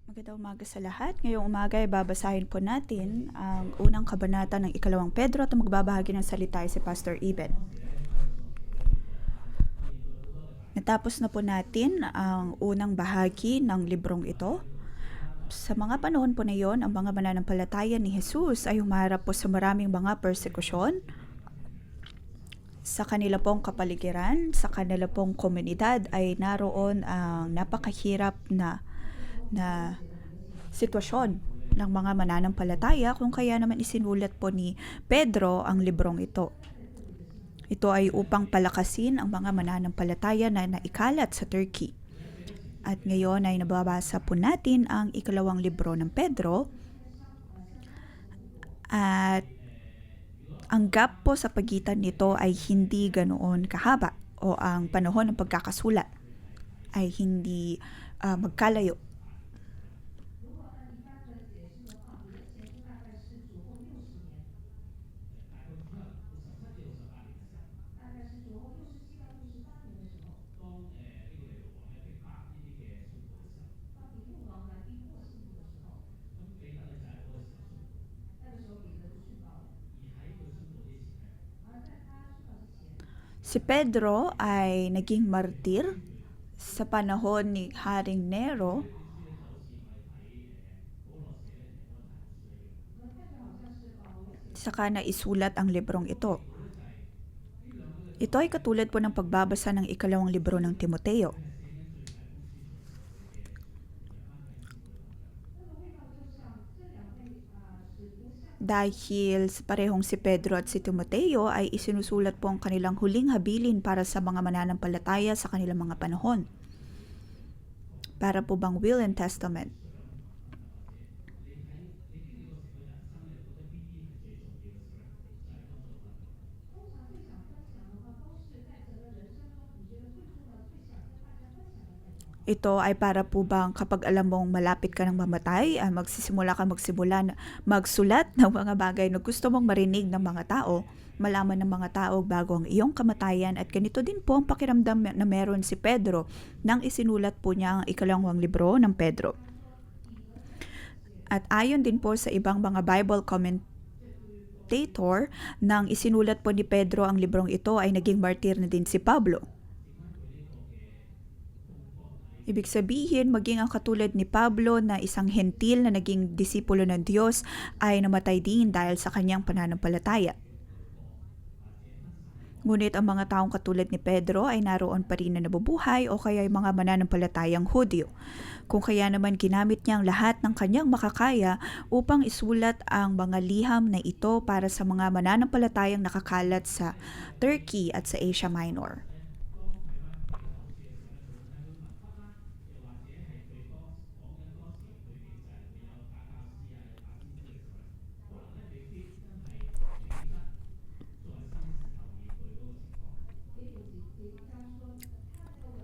Magandang umaga sa lahat. Ngayong umaga ay babasahin po natin ang unang kabanata ng ikalawang Pedro at magbabahagi ng salita ay si Pastor Iben. Natapos na po natin ang unang bahagi ng librong ito. Sa mga panahon po na iyon, ang mga mananampalataya ni Jesus ay humarap po sa maraming mga persekusyon sa kanila pong kapaligiran, sa kanila pong komunidad ay naroon ang napakahirap na sitwasyon ng mga mananampalataya kung kaya naman isinulat po ni Pedro ang librong ito. Ito ay upang palakasin ang mga mananampalataya na naikalat sa Turkey. At ngayon ay nababasa po natin ang ikalawang libro ng Pedro. At ang gap po sa pagitan nito ay hindi ganoon kahaba o ang panahon ng pagkakasulat ay hindi magkalayo. Si Pedro ay naging martir sa panahon ni Haring Nero saka na isulat ang librong ito. Ito ay katulad po ng pagbabasa ng ikalawang libro ng Timoteo. Dahil parehong si Pedro at si Timoteo ay isinusulat po ang kanilang huling habilin para sa mga mananampalataya sa kanilang mga panahon. Para po bang will and testament. Ito ay para po bang kapag alam mong malapit ka ng mamatay, magsulat ng mga bagay na gusto mong marinig ng mga tao, malaman ng mga tao bago ang iyong kamatayan. At ganito din po ang pakiramdam na meron si Pedro nang isinulat po niya ang ikalawang libro ng Pedro. At ayon din po sa ibang mga Bible commentator, nang isinulat po ni Pedro ang librong ito ay naging martir na din si Pablo. Ibig sabihin, maging ang katulad ni Pablo na isang hentil na naging disipulo ng Diyos ay namatay din dahil sa kanyang pananampalataya. Ngunit ang mga taong katulad ni Pedro ay naroon pa rin na nabubuhay o kaya ay mga mananampalatayang Hudyo. Kung kaya naman ginamit niya ang lahat ng kanyang makakaya upang isulat ang mga liham na ito para sa mga mananampalatayang nakakalat sa Turkey at sa Asia Minor.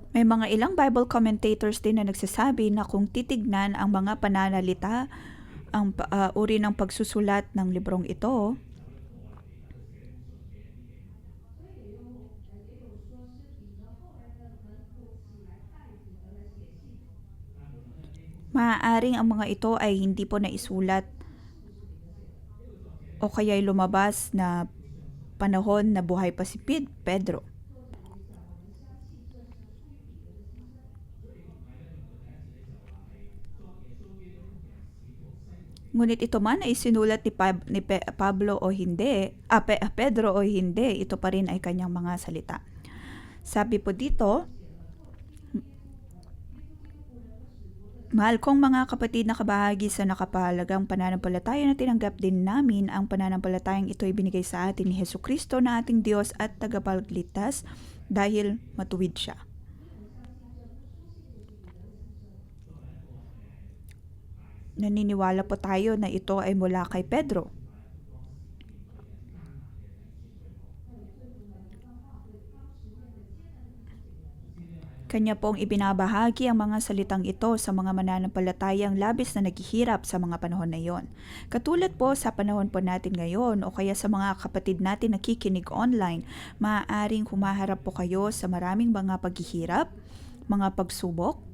May mga ilang Bible commentators din na nagsasabi na kung titignan ang mga pananalita, ang uri ng pagsusulat ng librong ito, maaaring ang mga ito ay hindi po naisulat o kaya'y lumabas na panahon na buhay pa si Pedro. Ngunit ito man ay sinulat ni Pablo o hindi, Pedro o hindi, ito pa rin ay kanyang mga salita. Sabi po dito, mahal kong mga kapatid na kabahagi sa nakapahalagang pananampalataya na tinanggap din namin, ang pananampalatayang ito ay binigay sa atin ni Jesucristo na ating Diyos at tagapagligtas dahil matuwid siya. Naniniwala po tayo na ito ay mula kay Pedro. Kanya pong ibinabahagi ang mga salitang ito sa mga mananampalatayang labis na naghihirap sa mga panahon na iyon. Katulad po sa panahon po natin ngayon o kaya sa mga kapatid natin nakikinig online, maaaring humaharap po kayo sa maraming mga paghihirap, mga pagsubok,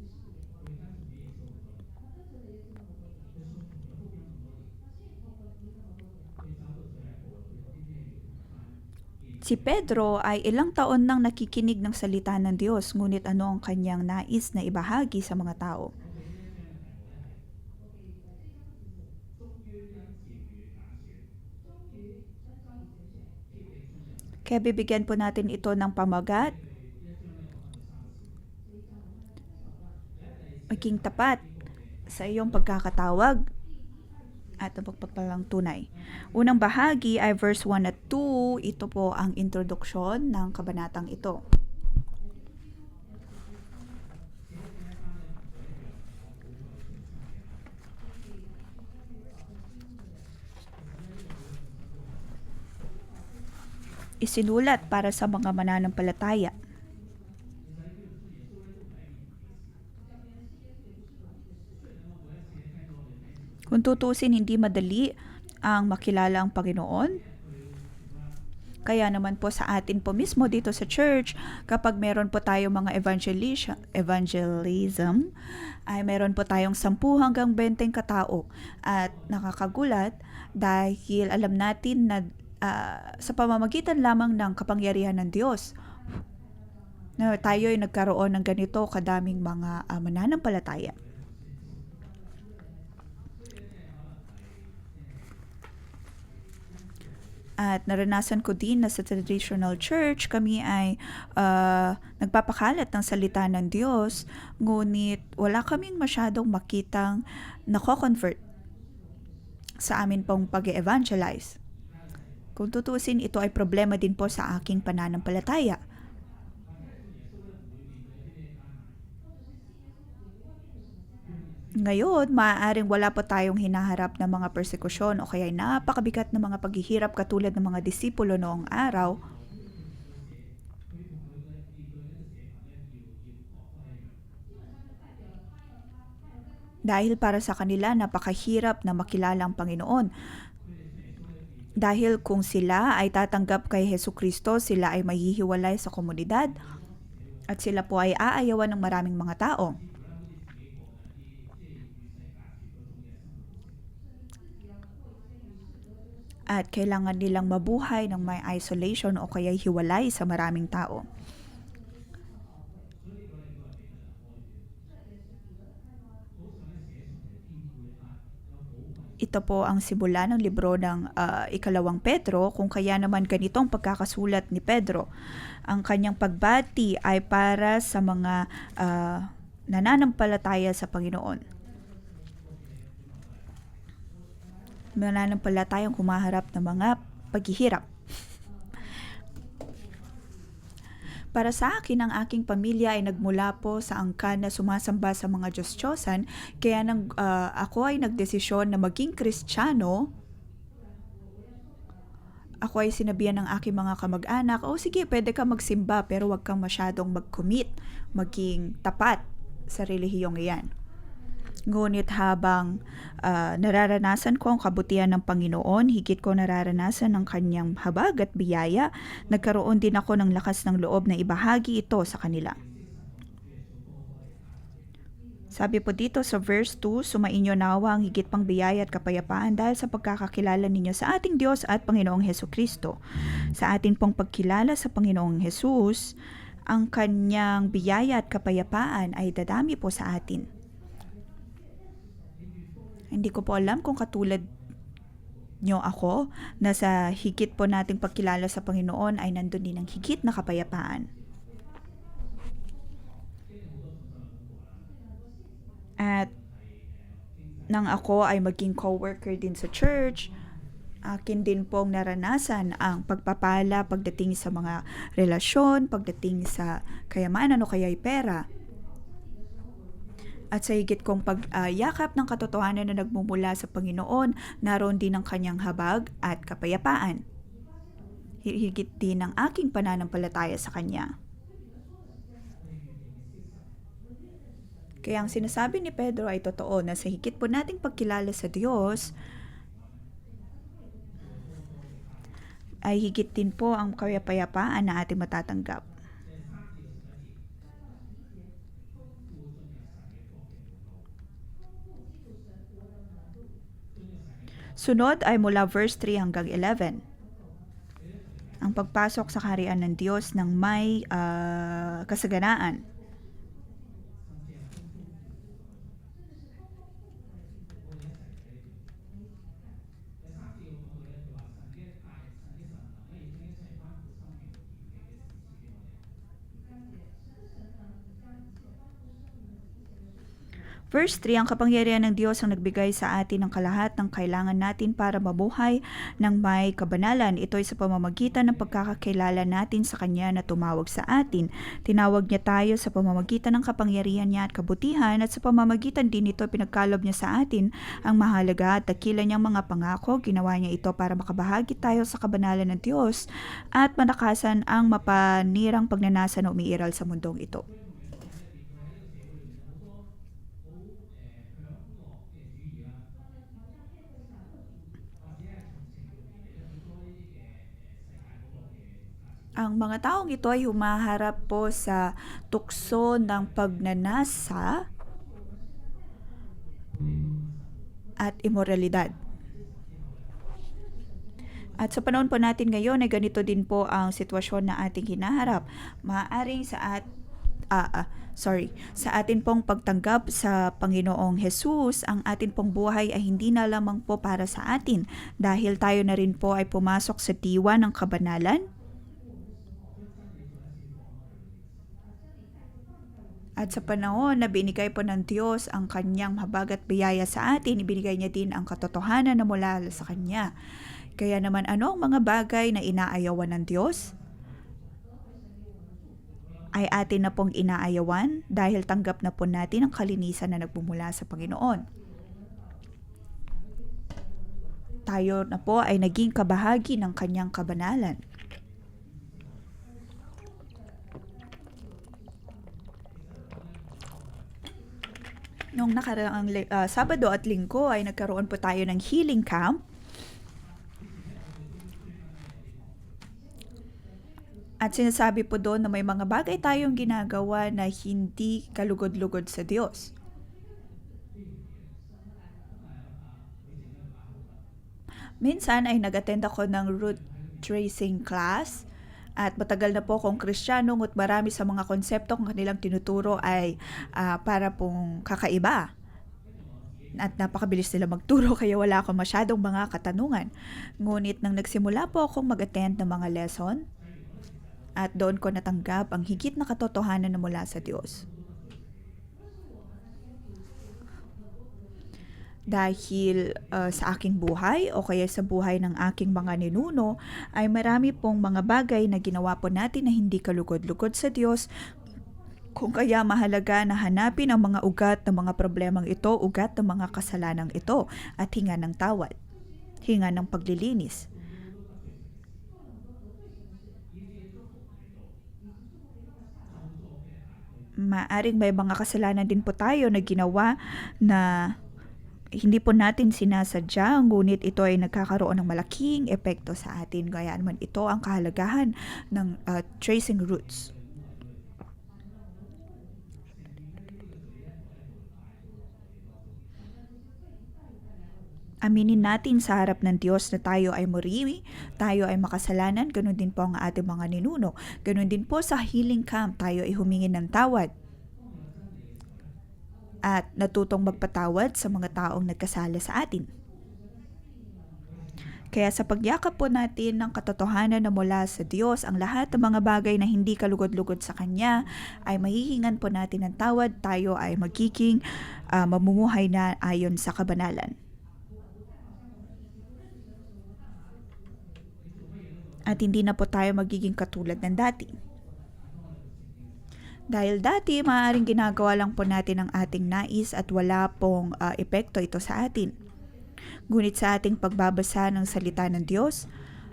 Si Pedro ay ilang taon nang nakikinig ng salita ng Diyos, ngunit ano ang kanyang nais na ibahagi sa mga tao? Kaya bibigyan po natin ito ng pamagat, maging tapat sa iyong pagkakatawag at ang pagpapalang tunay. Unang bahagi ay verse 1 at 2. Ito po ang introduksyon ng kabanatang ito. Isinulat para sa mga mananampalataya. Kung tutusin, hindi madali ang makilala ang Panginoon. Kaya naman po sa atin po mismo dito sa church, kapag meron po tayo mga evangelism, ay meron po tayong 10 hanggang 20 katao. At nakakagulat dahil alam natin na sa pamamagitan lamang ng kapangyarihan ng Diyos, na tayo ay nagkaroon ng ganito kadaming mga mananampalataya. At naranasan ko din na sa traditional church, kami ay nagpapakalat ng salita ng Diyos, ngunit wala kaming masyadong makitang nako-convert sa amin pong pag-evangelize. Kung tutusin, ito ay problema din po sa aking pananampalataya. Ngayon, maaaring wala pa tayong hinaharap na mga persekusyon o kaya napakabigat na mga paghihirap katulad ng mga disipulo noong araw. Dahil para sa kanila, napakahirap na makilala ang Panginoon. Dahil kung sila ay tatanggap kay Hesus Kristo, sila ay mahihiwalay sa komunidad at sila po ay aayawan ng maraming mga tao. At kailangan nilang mabuhay ng may isolation o kaya hiwalay sa maraming tao. Ito po ang simula ng libro ng ikalawang Pedro, kung kaya naman ganitong pagkakasulat ni Pedro. Ang kanyang pagbati ay para sa mga nananampalataya sa Panginoon. Mananampalatayang humaharap ng mga paghihirap. Para sa akin, ang aking pamilya ay nagmula po sa angkan na sumasamba sa mga Diyos-Diyosan, kaya ako ay nagdesisyon na maging Kristiyano. Ako ay sinabihan ng aking mga kamag-anak, sige, pwede ka magsimba pero wag kang masyadong mag-commit, maging tapat sa relihiyong iyan. Ngunit habang nararanasan ko ang kabutihan ng Panginoon, higit ko nararanasan ang kanyang habag at biyaya, nagkaroon din ako ng lakas ng loob na ibahagi ito sa kanila. Sabi po dito sa verse 2, sumainyo nawa ang higit pang biyaya at kapayapaan dahil sa pagkakakilala ninyo sa ating Diyos at Panginoong Hesukristo. Sa atin pong pagkilala sa Panginoong Jesus, ang kanyang biyaya at kapayapaan ay dadami po sa atin. Hindi ko po alam kung katulad nyo ako na sa higit po nating pagkilala sa Panginoon ay nandun din ang higit na kapayapaan. At nang ako ay maging co-worker din sa church, akin din pong naranasan ang pagpapala pagdating sa mga relasyon, pagdating sa kayamanan o kaya'y pera. At sa higit kong pagyakap ng katotohanan na nagmumula sa Panginoon, naroon din ang kanyang habag at kapayapaan. Higit din ang aking pananampalataya sa Kanya. Kaya ang sinasabi ni Pedro ay totoo na sa higit po nating pagkilala sa Diyos, ay higit din po ang kapayapaan na ating matatanggap. Sunod ay mula verse 3 hanggang 11. ang pagpasok sa kaharian ng Diyos ng may kasaganaan. Verse 3, ang kapangyarihan ng Diyos ang nagbigay sa atin ng kalahat ng kailangan natin para mabuhay ng may kabanalan. Ito ay sa pamamagitan ng pagkakakilala natin sa Kanya na tumawag sa atin. Tinawag niya tayo sa pamamagitan ng kapangyarihan niya at kabutihan, at sa pamamagitan din ito pinagkalob niya sa atin ang mahalaga at dakila niyang mga pangako. Ginawa niya ito para makabahagi tayo sa kabanalan ng Diyos at manakasan ang mapanirang pagnanasa na umiiral sa mundong ito. Ang mga taong ito ay humaharap po sa tukso ng pagnanasa at imoralidad. At sa panahon po natin ngayon ay ganito din po ang sitwasyon na ating hinaharap. Maaaring sa atin pong pagtanggap sa Panginoong Hesus, ang atin pong buhay ay hindi na lamang po para sa atin, dahil tayo na rin po ay pumasok sa diwa ng kabanalan. At sa panahon na binigay po ng Diyos ang kanyang mahabagat biyaya sa atin, ibinigay niya din ang katotohanan na mula sa Kanya. Kaya naman, ano ang mga bagay na inaayawan ng Diyos? Ay atin na pong inaayawan dahil tanggap na po natin ang kalinisan na nagmumula sa Panginoon. Tayo na po ay naging kabahagi ng kanyang kabanalan. Noong nakaraang Sabado at Linggo ay nagkaroon po tayo ng healing camp. At sinasabi po doon na may mga bagay tayong ginagawa na hindi kalugod-lugod sa Diyos. Minsan ay nag-attend ako ng root tracing class. At matagal na po akong Kristiyano, ngut marami sa mga konsepto kung kanilang tinuturo ay para pong kakaiba. At napakabilis nila magturo, kaya wala akong masyadong mga katanungan. Ngunit nang nagsimula po akong mag-attend ng mga lesson, at doon ko natanggap ang higit na katotohanan na mula sa Diyos. Dahil sa aking buhay o kaya sa buhay ng aking mga ninuno ay marami pong mga bagay na ginawa po natin na hindi kalugod-lugod sa Diyos, kung kaya mahalaga na hanapin ang mga ugat ng mga problemang ito, ugat ng mga kasalanang ito, at hinga ng tawad, hinga ng paglilinis. Maaring may mga kasalanan din po tayo na ginawa na hindi po natin sinasadya, ngunit ito ay nagkakaroon ng malaking epekto sa atin. Kaya naman ito ang kahalagahan ng tracing roots. Aminin natin sa harap ng Diyos na tayo ay muriwi, tayo ay makasalanan, ganun din po ang ating mga ninuno. Ganun din po sa healing camp, tayo ay humingi ng tawad at natutong magpatawad sa mga taong nagkasala sa atin. Kaya sa pagyakap po natin ng katotohanan na mula sa Diyos, ang lahat ng mga bagay na hindi kalugod-lugod sa Kanya ay mahihingan po natin ng tawad, tayo ay magiging mamumuhay na ayon sa kabanalan. At hindi na po tayo magiging katulad ng dati. Dahil dati, maaaring ginagawa lang po natin ang ating nais at wala pong epekto ito sa atin. Ngunit sa ating pagbabasa ng salita ng Diyos,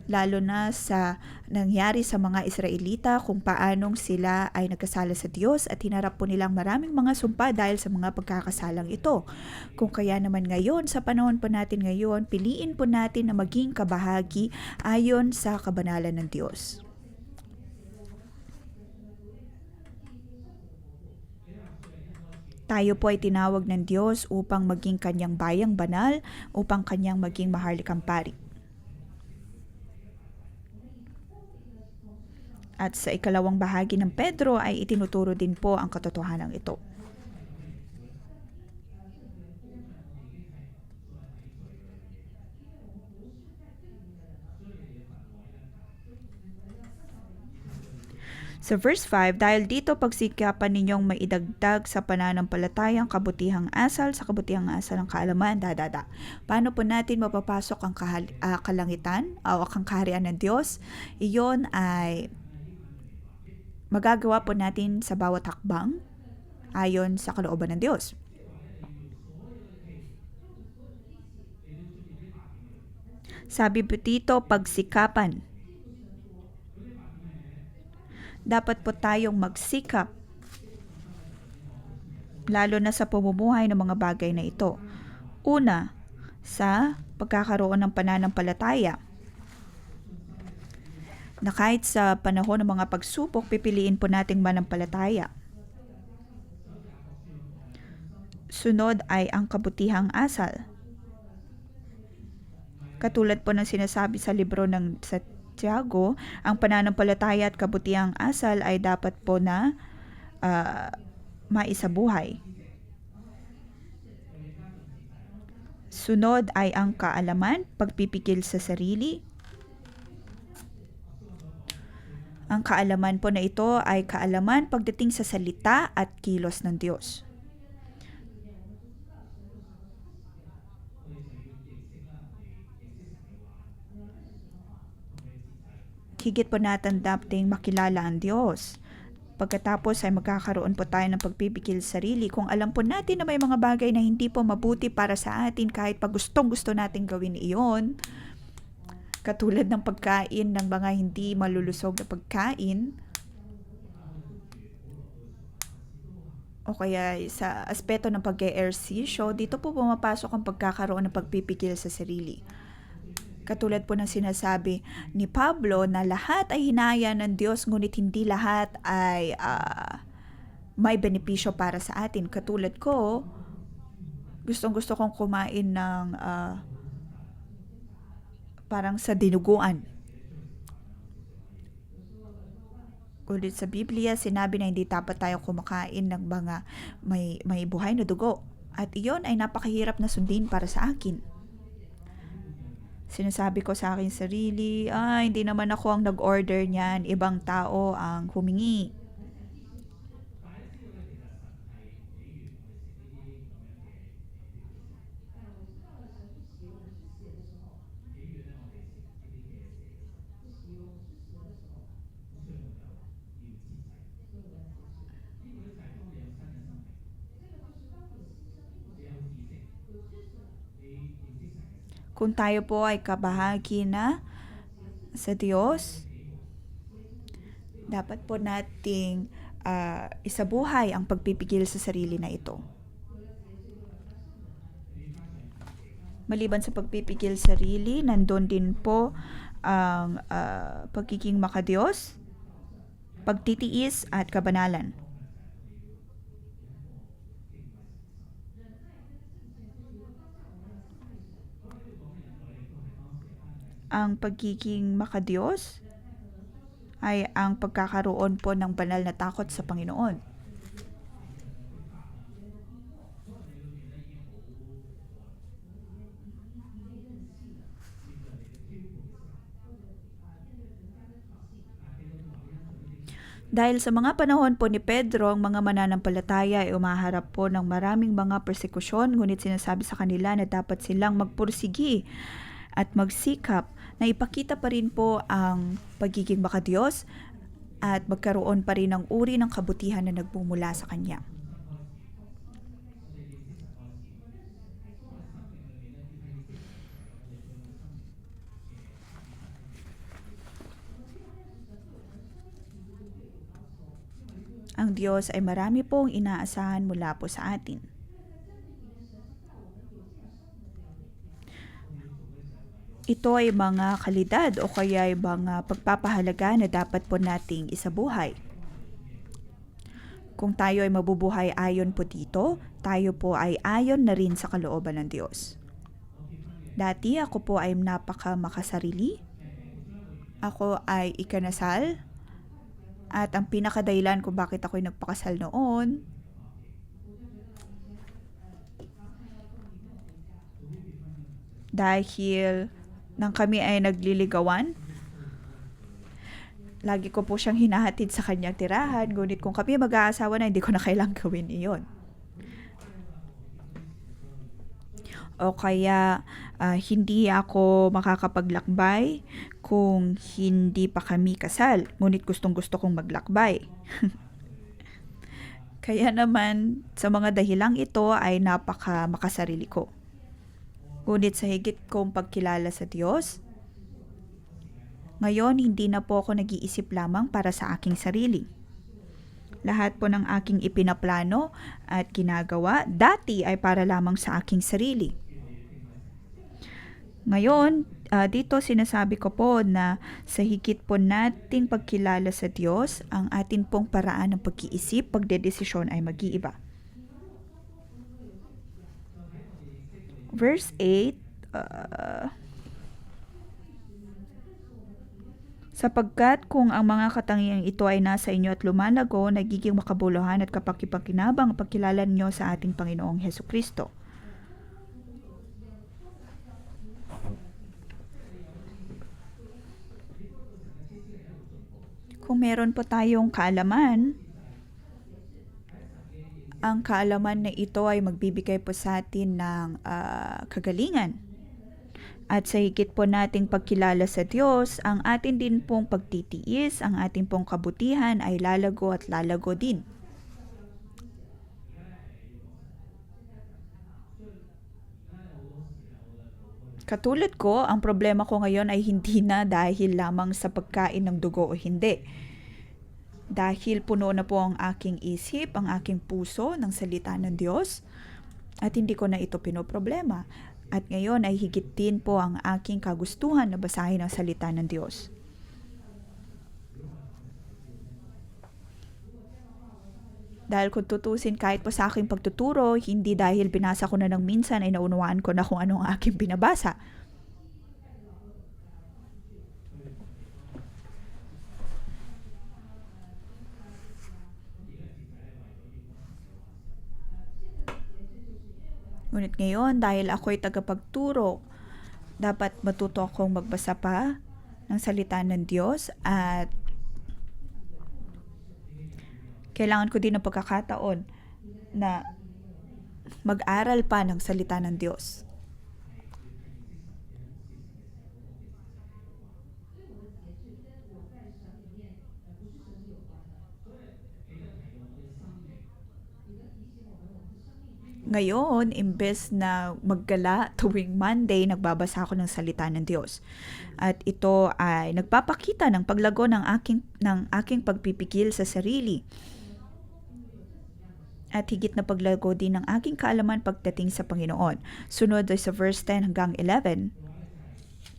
lalo na sa nangyari sa mga Israelita kung paanong sila ay nagkasala sa Diyos at hinarap po nilang maraming mga sumpa dahil sa mga pagkakasalang ito. Kung kaya naman ngayon, sa panahon po natin ngayon, piliin po natin na maging kabahagi ayon sa kabanalan ng Diyos. Tayo po ay tinawag ng Diyos upang maging kanyang bayang banal, upang kanyang maging maharlikang pari. At sa ikalawang bahagi ng Pedro ay itinuturo din po ang katotohanan ito. Sa verse 5, dahil dito pagsikapan ninyong maidagdag sa pananampalatayang kabutihang asal sa kabutihang asal ng kaalaman, dadada. Paano po natin mapapasok ang kalangitan o ang kaharian ng Diyos? Iyon ay magagawa po natin sa bawat hakbang ayon sa kalooban ng Diyos. Sabi po dito, pagsikapan. Dapat po tayong magsikap, lalo na sa pamumuhay ng mga bagay na ito. Una, sa pagkakaroon ng pananampalataya, na kahit sa panahon ng mga pagsubok, pipiliin po nating manampalataya. Sunod ay ang kabutihang asal. Katulad po ng sinasabi sa libro ng Tiago, ang pananampalataya at kabutihang asal ay dapat po na maisabuhay. Sunod ay ang kaalaman, pagpipigil sa sarili. Ang kaalaman po na ito ay kaalaman pagdating sa salita at kilos ng Diyos. Higit po natin dapat makilala ang Diyos. Pagkatapos ay magkakaroon po tayo ng pagpipigil sa sarili. Kung alam po natin na may mga bagay na hindi po mabuti para sa atin, kahit pa gustong-gusto natin gawin iyon, katulad ng pagkain ng mga hindi malulusog na pagkain, o kaya sa aspeto ng pag-e-ehersisyo, dito po pumapasok ang pagkakaroon ng pagpipigil sa sarili. Katulad po ng sinasabi ni Pablo na lahat ay hinaya ng Diyos, ngunit hindi lahat ay may benepisyo para sa atin. Katulad ko, gustong-gusto kong kumain ng parang sa dinuguan. Ulit sa Biblia, sinabi na hindi dapat tayo kumakain ng mga may buhay na dugo. At iyon ay napakahirap na sundin para sa akin. Sinasabi ko sa aking sarili, hindi naman ako ang nag-order niyan, ibang tao ang humingi. Kung tayo po ay kabahagi na sa Diyos, dapat po nating isabuhay ang pagpipigil sa sarili na ito. Maliban sa pagpipigil sarili, nandun din po ang pagiging makadiyos, pagtitiis at kabanalan. Ang pagiging makadiyos ay ang pagkakaroon po ng banal na takot sa Panginoon. Dahil sa mga panahon po ni Pedro, ang mga mananampalataya ay umaharap po ng maraming mga persekusyon, ngunit sinasabi sa kanila na dapat silang magpursigi at magsikap na ipakita pa rin po ang pagiging makadiyos at magkaroon pa rin ng uri ng kabutihan na nagmumula sa Kanya. Ang Diyos ay marami pong inaasahan mula po sa atin. Ito ay mga kalidad o kaya ay mga pagpapahalaga na dapat po nating isabuhay. Kung tayo ay mabubuhay ayon po dito, tayo po ay ayon na rin sa kalooban ng Diyos. Dati ako po ay napaka makasarili. Ako ay ikanasal At ang pinakadahilan kung bakit ako'y nagpakasal noon, dahil nang kami ay nagliligawan, lagi ko po siyang hinahatid sa kanyang tirahan, ngunit kung kami mag-aasawa na, hindi ko na kailangang gawin iyon. O kaya hindi ako makakapaglakbay kung hindi pa kami kasal, ngunit gustong gusto kong maglakbay. Kaya naman, sa mga dahilang ito ay napaka makasarili ko. Ngunit sa higit kong pagkilala sa Diyos, ngayon hindi na po ako nag-iisip lamang para sa aking sarili. Lahat po ng aking ipinaplano at ginagawa, dati ay para lamang sa aking sarili. Ngayon, dito sinasabi ko po na sa higit po nating pagkilala sa Diyos, ang atin pong paraan ng pag-iisip, pagdedesisyon ay mag-iiba. Verse 8, sapagkat kung ang mga katangiang ito ay nasa inyo at lumalago, nagiging makabuluhan at kapaki-pakinabang ang pagkilala niyo sa ating Panginoong Hesukristo. Kung meron po tayong kaalaman, ang kaalaman na ito ay magbibigay po sa atin ng kagalingan. At sa higit po nating pagkilala sa Diyos, ang atin din pong pagtitiis, ang ating pong kabutihan ay lalago at lalago din. Katulad ko, ang problema ko ngayon ay hindi na dahil lamang sa pagkain ng dugo o hindi. Dahil puno na po ang aking isip, ang aking puso ng salita ng Diyos, at hindi ko na ito pinoproblema. At ngayon ay higit din po ang aking kagustuhan na basahin ang salita ng Diyos. Dahil kung tutusin kahit po sa aking pagtuturo, hindi dahil binasa ko na ng minsan ay naunawaan ko na kung ano ang aking binabasa. Ngunit ngayon, dahil ako'y tagapagturo, dapat matuto akong magbasa pa ng salita ng Diyos at kailangan ko din ng pagkakataon na mag-aral pa ng salita ng Diyos. Ngayon, imbes na maggala tuwing Monday, nagbabasa ako ng salita ng Diyos. At ito ay nagpapakita ng paglago ng aking pagpipigil sa sarili. At higit na paglago din ng aking kaalaman pagdating sa Panginoon. Sunod ay sa verse 10 hanggang 11.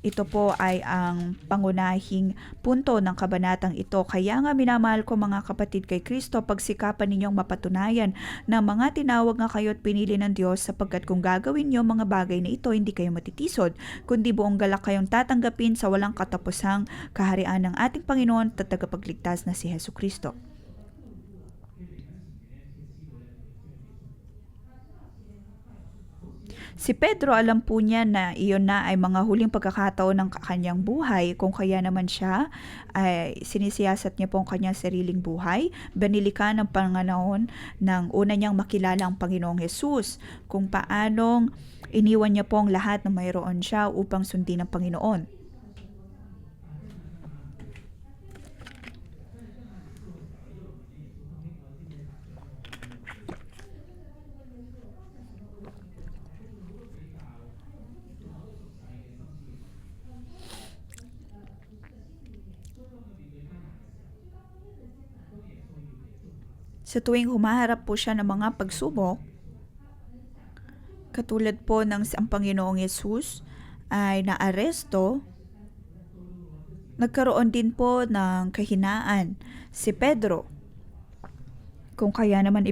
Ito po ay ang pangunahing punto ng kabanatang ito. Kaya nga minamahal ko mga kapatid kay Kristo, pagsikapan ninyong mapatunayan na mga tinawag nga kayo at pinili ng Diyos, sapagkat kung gagawin niyo mga bagay na ito, hindi kayo matitisod, kundi buong galak kayong tatanggapin sa walang katapusang kaharian ng ating Panginoon at tagapagligtas na si Hesukristo. Si Pedro, alam po niya na iyon na ay mga huling pagkakataon ng kanyang buhay, kung kaya naman siya ay sinisiyasat niya po ang kanyang sariling buhay. Banilikan ng panganahon ng una niyang makilala ang Panginoong Hesus, kung paanong iniwan niya po ang lahat na mayroon siya upang sundin ang Panginoon. Sa tuwing humaharap po siya ng mga pagsubok, katulad po ng ang Panginoong Yesus ay naaresto, nagkaroon din po ng kahinaan si Pedro. Kung kaya naman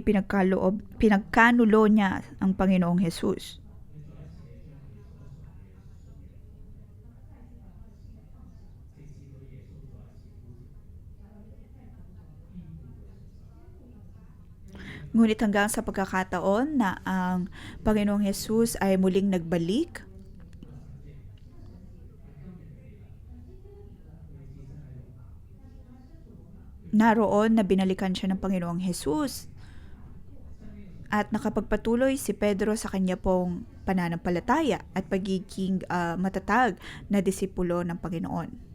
pinagkanulo niya ang Panginoong Yesus. Ngunit hanggang sa pagkakataon na ang Panginoong Hesus ay muling nagbalik, naroon na binalikan siya ng Panginoong Hesus at nakapagpatuloy si Pedro sa kanya pong pananampalataya at pagiging matatag na disipulo ng Panginoon.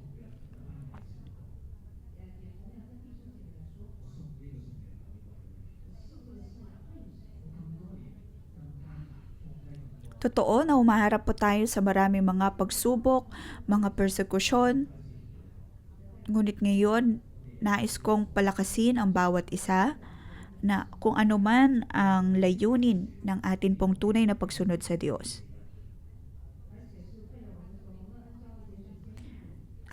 Totoo na humaharap po tayo sa maraming mga pagsubok, mga persekusyon, ngunit ngayon nais kong palakasin ang bawat isa na kung ano man ang layunin ng atin pong tunay na pagsunod sa Diyos.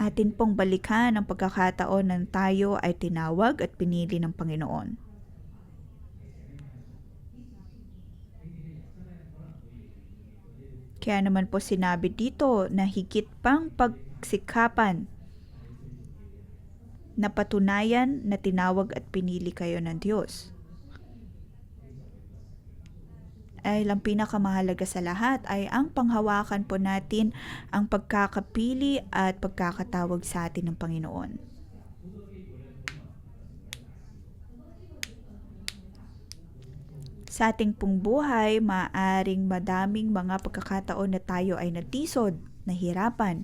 Atin pong balikan ang pagkakataon ng tayo ay tinawag at pinili ng Panginoon. Kaya naman po sinabi dito na higit pang pagsikapan na patunayan na tinawag at pinili kayo ng Diyos. Ay ang pinakamahalaga sa lahat ay ang panghawakan po natin ang pagkakapili at pagkakatawag sa atin ng Panginoon. Sa ating pong buhay, maaring madaming mga pagkakataon na tayo ay natisod, nahirapan.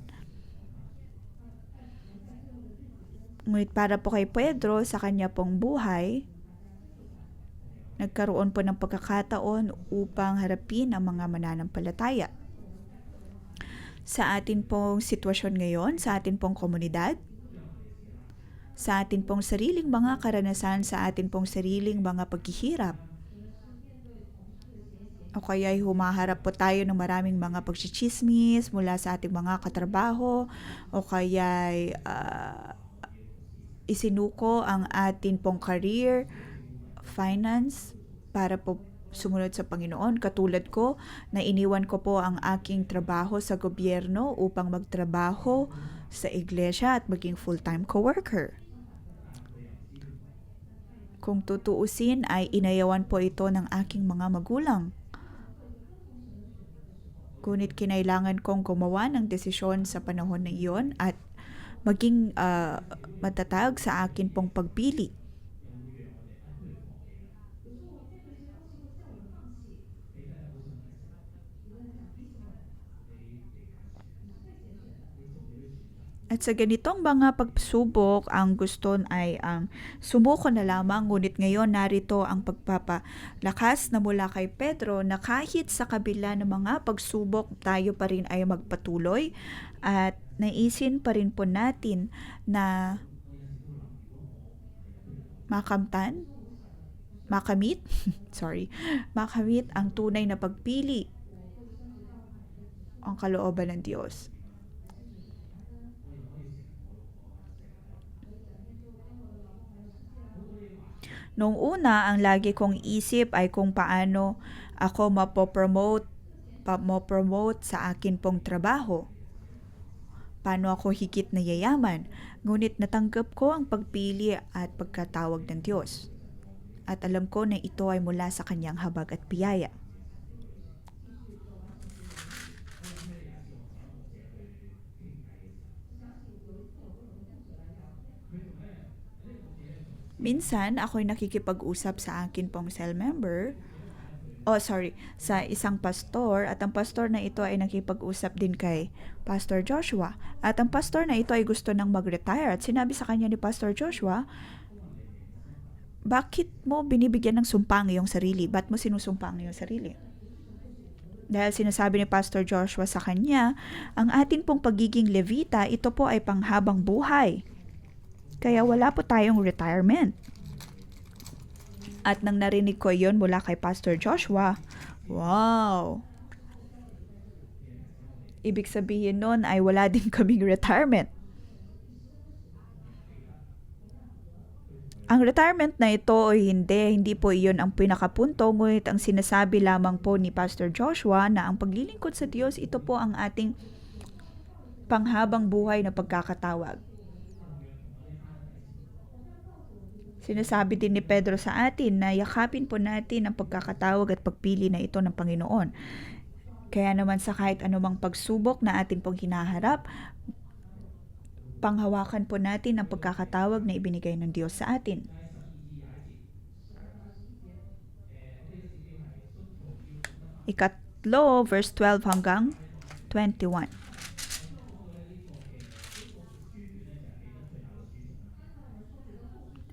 Ngunit para po kay Pedro, sa kanya pong buhay, nagkaroon po ng pagkakataon upang harapin ang mga mananampalataya. Sa atin pong sitwasyon ngayon, sa atin pong komunidad, sa atin pong sariling mga karanasan, sa atin pong sariling mga paghihirap, o kaya ay humaharap po tayo ng maraming mga pagchichismis mula sa ating mga katrabaho, o kaya ay isinuko ang atin pong career, finance, para po sumunod sa Panginoon. Katulad ko, na iniwan ko po ang aking trabaho sa gobyerno upang magtrabaho sa iglesia at maging full-time co-worker. Kung tutuusin ay inayawan po ito ng aking mga magulang. Ngunit kinailangan kong gumawa ng desisyon sa panahon na iyon at maging matatag sa akin pong pagpili. At sa ganitong mga pagsubok, ang gusto ay ang sumuko na lamang, ngunit ngayon narito ang pagpapalakas na mula kay Pedro na kahit sa kabila ng mga pagsubok, tayo pa rin ay magpatuloy at naisin pa rin po natin na makamit ang tunay na pagpili ang kalooban ng Diyos. Noong una, ang lagi kong isip ay kung paano ako mapopromote sa akin pong trabaho. Paano ako higit na yayaman. Ngunit natanggap ko ang pagpili at pagkatawag ng Diyos. At alam ko na ito ay mula sa kanyang habag at biyaya. Minsan, ako'y nakikipag-usap sa akin pong cell member, sa isang pastor, at ang pastor na ito ay nakipag-usap din kay Pastor Joshua. At ang pastor na ito ay gusto nang mag-retire at sinabi sa kanya ni Pastor Joshua, bakit mo binibigyan ng sumpa ang iyong sarili? Ba't mo sinusumpa ang iyong sarili? Dahil sinasabi ni Pastor Joshua sa kanya, ang atin pong pagiging Levita, ito po ay panghabang buhay. Kaya wala po tayong retirement. At nang narinig ko yon mula kay Pastor Joshua, wow! Ibig sabihin nun ay wala din kaming retirement. Ang retirement na ito ay hindi po iyon ang pinakapunto, ngunit ang sinasabi lamang po ni Pastor Joshua na ang paglilingkod sa Diyos, ito po ang ating panghabang buhay na pagkakatawag. Sinasabi din ni Pedro sa atin na yakapin po natin ang pagkakatawag at pagpili na ito ng Panginoon. Kaya naman sa kahit anumang pagsubok na atin pong hinaharap, panghawakan po natin ang pagkakatawag na ibinigay ng Diyos sa atin. Ikatlo, verse 12 hanggang 21.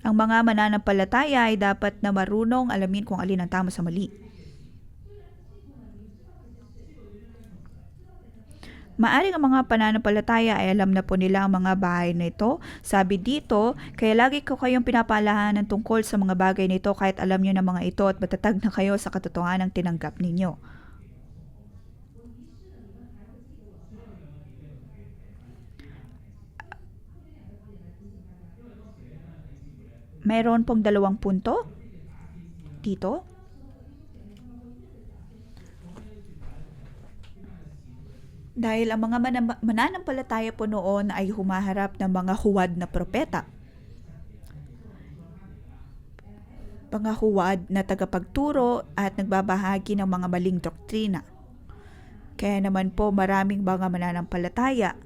Ang mga mananampalataya ay dapat na marunong alamin kung alin ang tama sa mali. Maaring ang mga pananampalataya ay alam na po nila ang mga bahay na ito. Sabi dito, kaya lagi ko kayong pinapaalahanan tungkol sa mga bagay na ito kahit alam nyo na mga ito at matatag na kayo sa katotohanan ng tinanggap ninyo. Mayroon pong 2 punto dito. Dahil ang mga mananampalataya po noon ay humaharap ng mga huwad na propeta. Mga huwad na tagapagturo at nagbabahagi ng mga maling doktrina. Kaya naman po maraming mga mananampalataya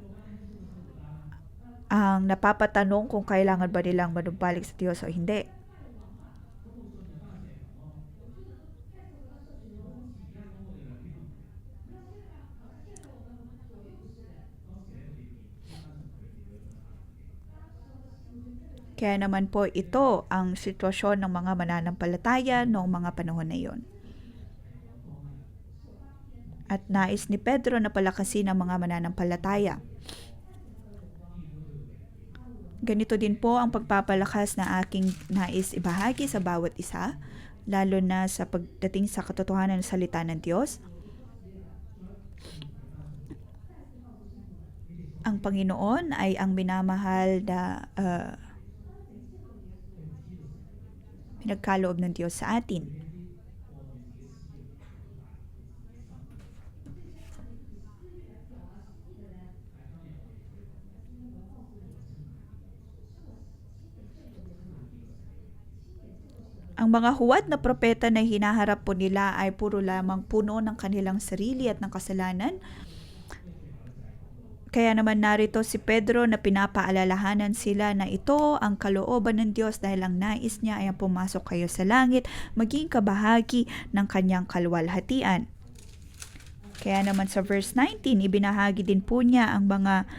ang napapatanong kung kailangan ba nilang manumbalik sa Diyos o hindi. Kaya naman po ito ang sitwasyon ng mga mananampalataya noong mga panahon na iyon. At nais ni Pedro na palakasin ang mga mananampalataya. Ganito din po ang pagpapalakas na aking nais ibahagi sa bawat isa, lalo na sa pagdating sa katotohanan ng salita ng Diyos. Ang Panginoon ay ang minamahal na pinagkaloob ng Diyos sa atin. Ang mga huwad na propeta na hinaharap po nila ay puro lamang puno ng kanilang sarili at ng kasalanan. Kaya naman narito si Pedro na pinapaalalahanan sila na ito ang kalooban ng Diyos dahil ang nais niya ay ang pumasok kayo sa langit, maging kabahagi ng kanyang kalwalhatian. Kaya naman sa verse 19, ibinahagi din po niya ang mga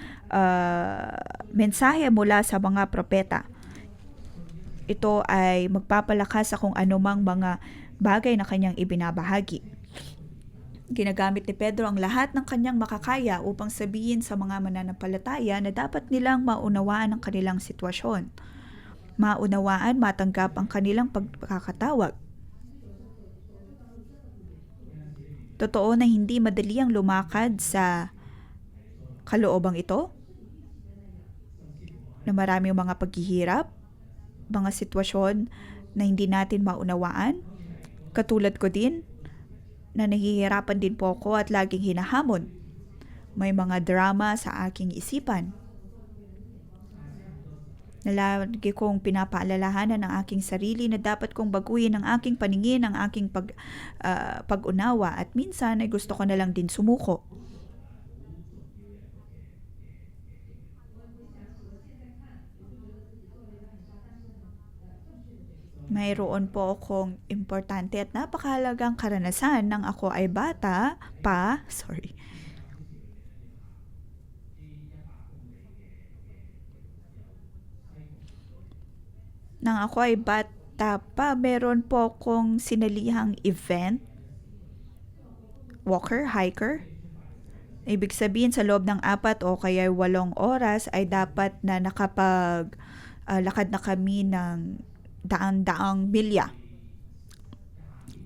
mensahe mula sa mga propeta. Ito ay magpapalakas sa kung anumang mga bagay na kanyang ibinabahagi. Ginagamit ni Pedro ang lahat ng kanyang makakaya upang sabihin sa mga mananampalataya na dapat nilang maunawaan ang kanilang sitwasyon. Maunawaan, matanggap ang kanilang pagkakatawag. Totoo na hindi madali ang lumakad sa kaloobang ito, na maraming mga paghihirap, mga sitwasyon na hindi natin maunawaan. Katulad ko din, na nahihirapan din po ako at laging hinahamon. May mga drama sa aking isipan. Nalagi kong pinapaalalahanan ang aking sarili na dapat kong baguhin ang aking paningin, ang aking pag-unawa at minsan ay gusto ko na lang din sumuko. Mayroon po akong importante at napakahalagang karanasan nang ako ay bata pa. Nang ako ay bata pa, meron po akong sinalihang event. Walker, hiker. Ibig sabihin sa loob ng 4 o kaya 8 oras ay dapat na lakad na kami ng daang-daang milya.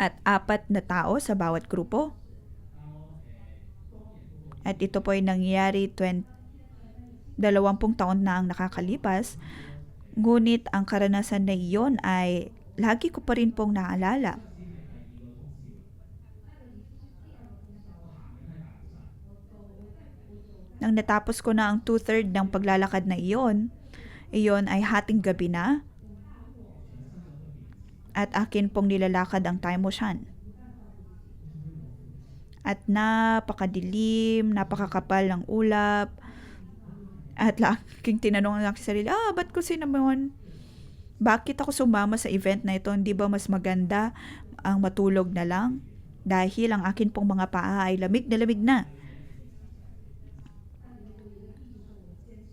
At 4 na tao sa bawat grupo. At ito po ay nangyari 20 taon na ang nakakalipas. Ngunit ang karanasan na iyon ay lagi ko pa rin pong naalala. Nang natapos ko na ang 2/3 ng paglalakad na iyon ay hating gabi na. at akin pong nilalakad ang Time Ocean. At napakadilim, napakakapal ng ulap. At laging tinanong lang sa sarili, ba't ko sinamon? Bakit ako sumama sa event na ito? Hindi ba mas maganda ang matulog na lang? Dahil ang akin pong mga paa ay lamig na lamig na.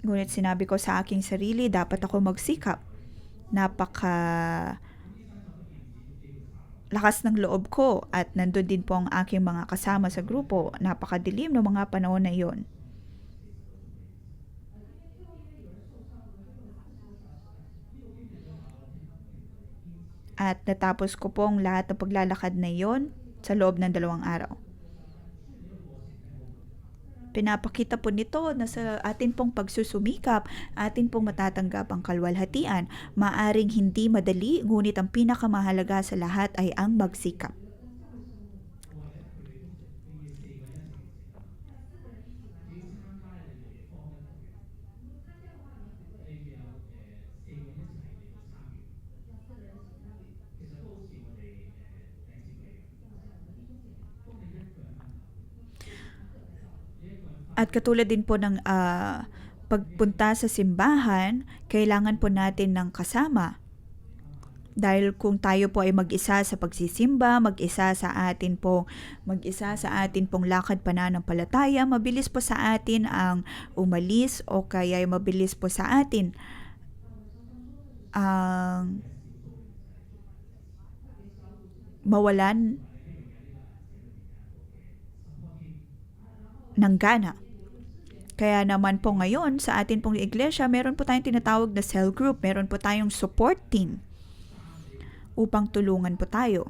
Ngunit sinabi ko sa aking sarili, dapat ako magsikap. Napaka lakas ng loob ko at nandun din po ang aking mga kasama sa grupo. Napakadilim ng mga panahon na iyon. At natapos ko pong lahat ng paglalakad na iyon sa loob ng 2 araw. Pinapakita po nito na sa atin pong pagsusumikap, atin pong matatanggap ang kalwalhatian. Maaring hindi madali, ngunit ang pinakamahalaga sa lahat ay ang magsikap. At katulad din po ng pagpunta sa simbahan, kailangan po natin ng kasama. Dahil kung tayo po ay mag-isa sa pagsisimba, mag-isa sa atin pong lakad pananampalataya, mabilis po sa atin ang umalis o kaya mabilis po sa atin ang mawalan ng gana. Kaya naman po ngayon sa atin pong iglesia, meron po tayong tinatawag na cell group, meron po tayong support team upang tulungan po tayo.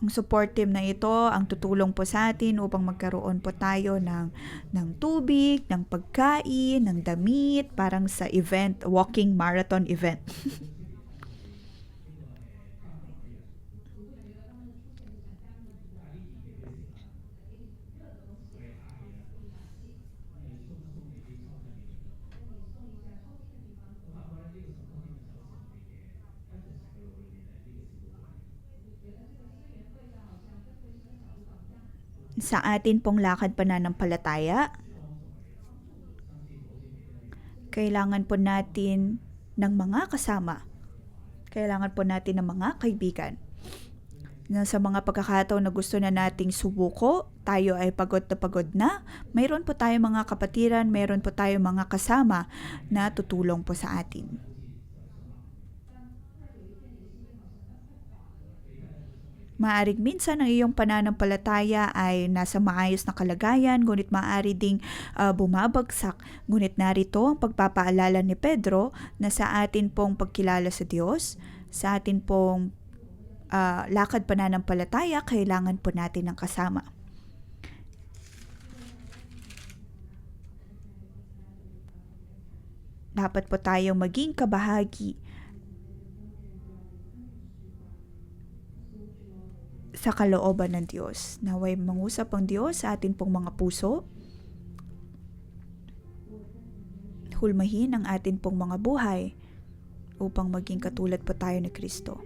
Ang support team na ito ang tutulong po sa atin upang magkaroon po tayo ng tubig, ng pagkain, ng damit, parang sa event, walking marathon event. Sa atin pong lakad pananampalataya, kailangan po natin ng mga kasama. Kailangan po natin ng mga kaibigan. Na sa mga pagkakataon na gusto na nating subuko, tayo ay pagod na, mayroon po tayong mga kapatiran, mayroon po tayong mga kasama na tutulong po sa atin. Maaring minsan ang iyong pananampalataya ay nasa maayos na kalagayan, ngunit maaari ding bumabagsak. Ngunit narito ang pagpapaalala ni Pedro na sa atin pong pagkilala sa Diyos, sa atin pong lakad pananampalataya, kailangan po natin ng kasama. Dapat po tayong maging kabahagi sa kalooban ng Diyos. Naway mangusap ang Diyos sa atin pong mga puso. Hulmahin ang atin pong mga buhay upang maging katulad po tayo ni Kristo.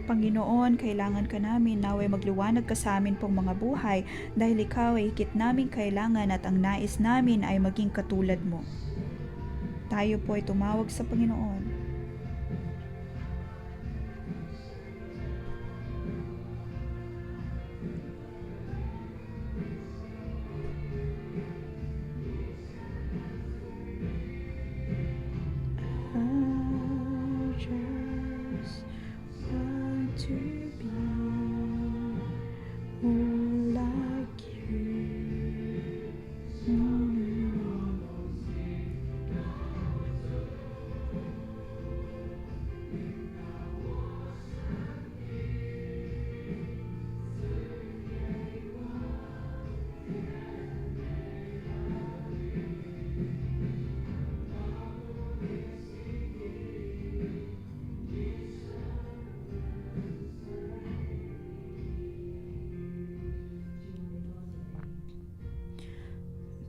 Panginoon, kailangan ka namin, naway magliwanag ka sa amin pong mga buhay dahil ikaw ay higit namin kailangan at ang nais namin ay maging katulad mo. Tayo po ay tumawag sa Panginoon. I just want to be more like you.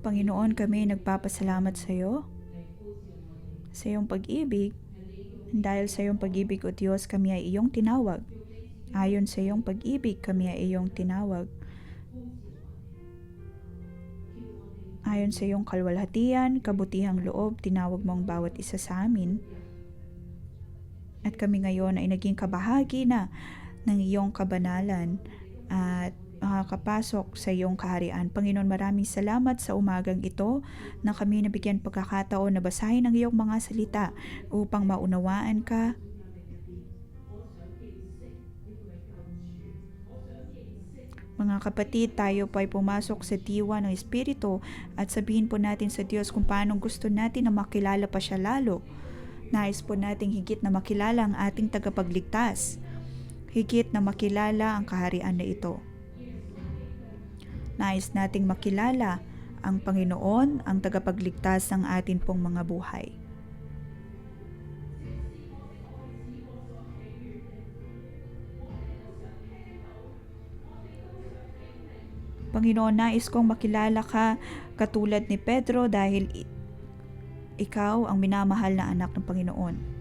Panginoon, kami nagpapasalamat sa iyo sa iyong pag-ibig. Dahil sa iyong pag-ibig, O Diyos, kami ay iyong tinawag. Ayon sa iyong pag-ibig, kami ay iyong tinawag. Ayon sa iyong kalwalhatian, kabutihang loob, tinawag mo ang bawat isa sa amin. At kami ngayon ay naging kabahagi na ng iyong kabanalan at makakapasok sa iyong kaharian. Panginoon, maraming salamat sa umagang ito na kami nabigyan pagkakataon na basahin ang iyong mga salita upang maunawaan ka. Mga kapatid, tayo po ay pumasok sa diwa ng Espiritu at sabihin po natin sa Diyos kung paano gusto natin na makilala pa siya lalo. Nais po nating higit na makilala ang ating tagapagligtas. Higit na makilala ang kaharian na ito. Nais nating makilala ang Panginoon, ang tagapagligtas ng atin pong mga buhay. Panginoon, nais kong makilala ka katulad ni Pedro dahil ikaw ang minamahal na anak ng Panginoon.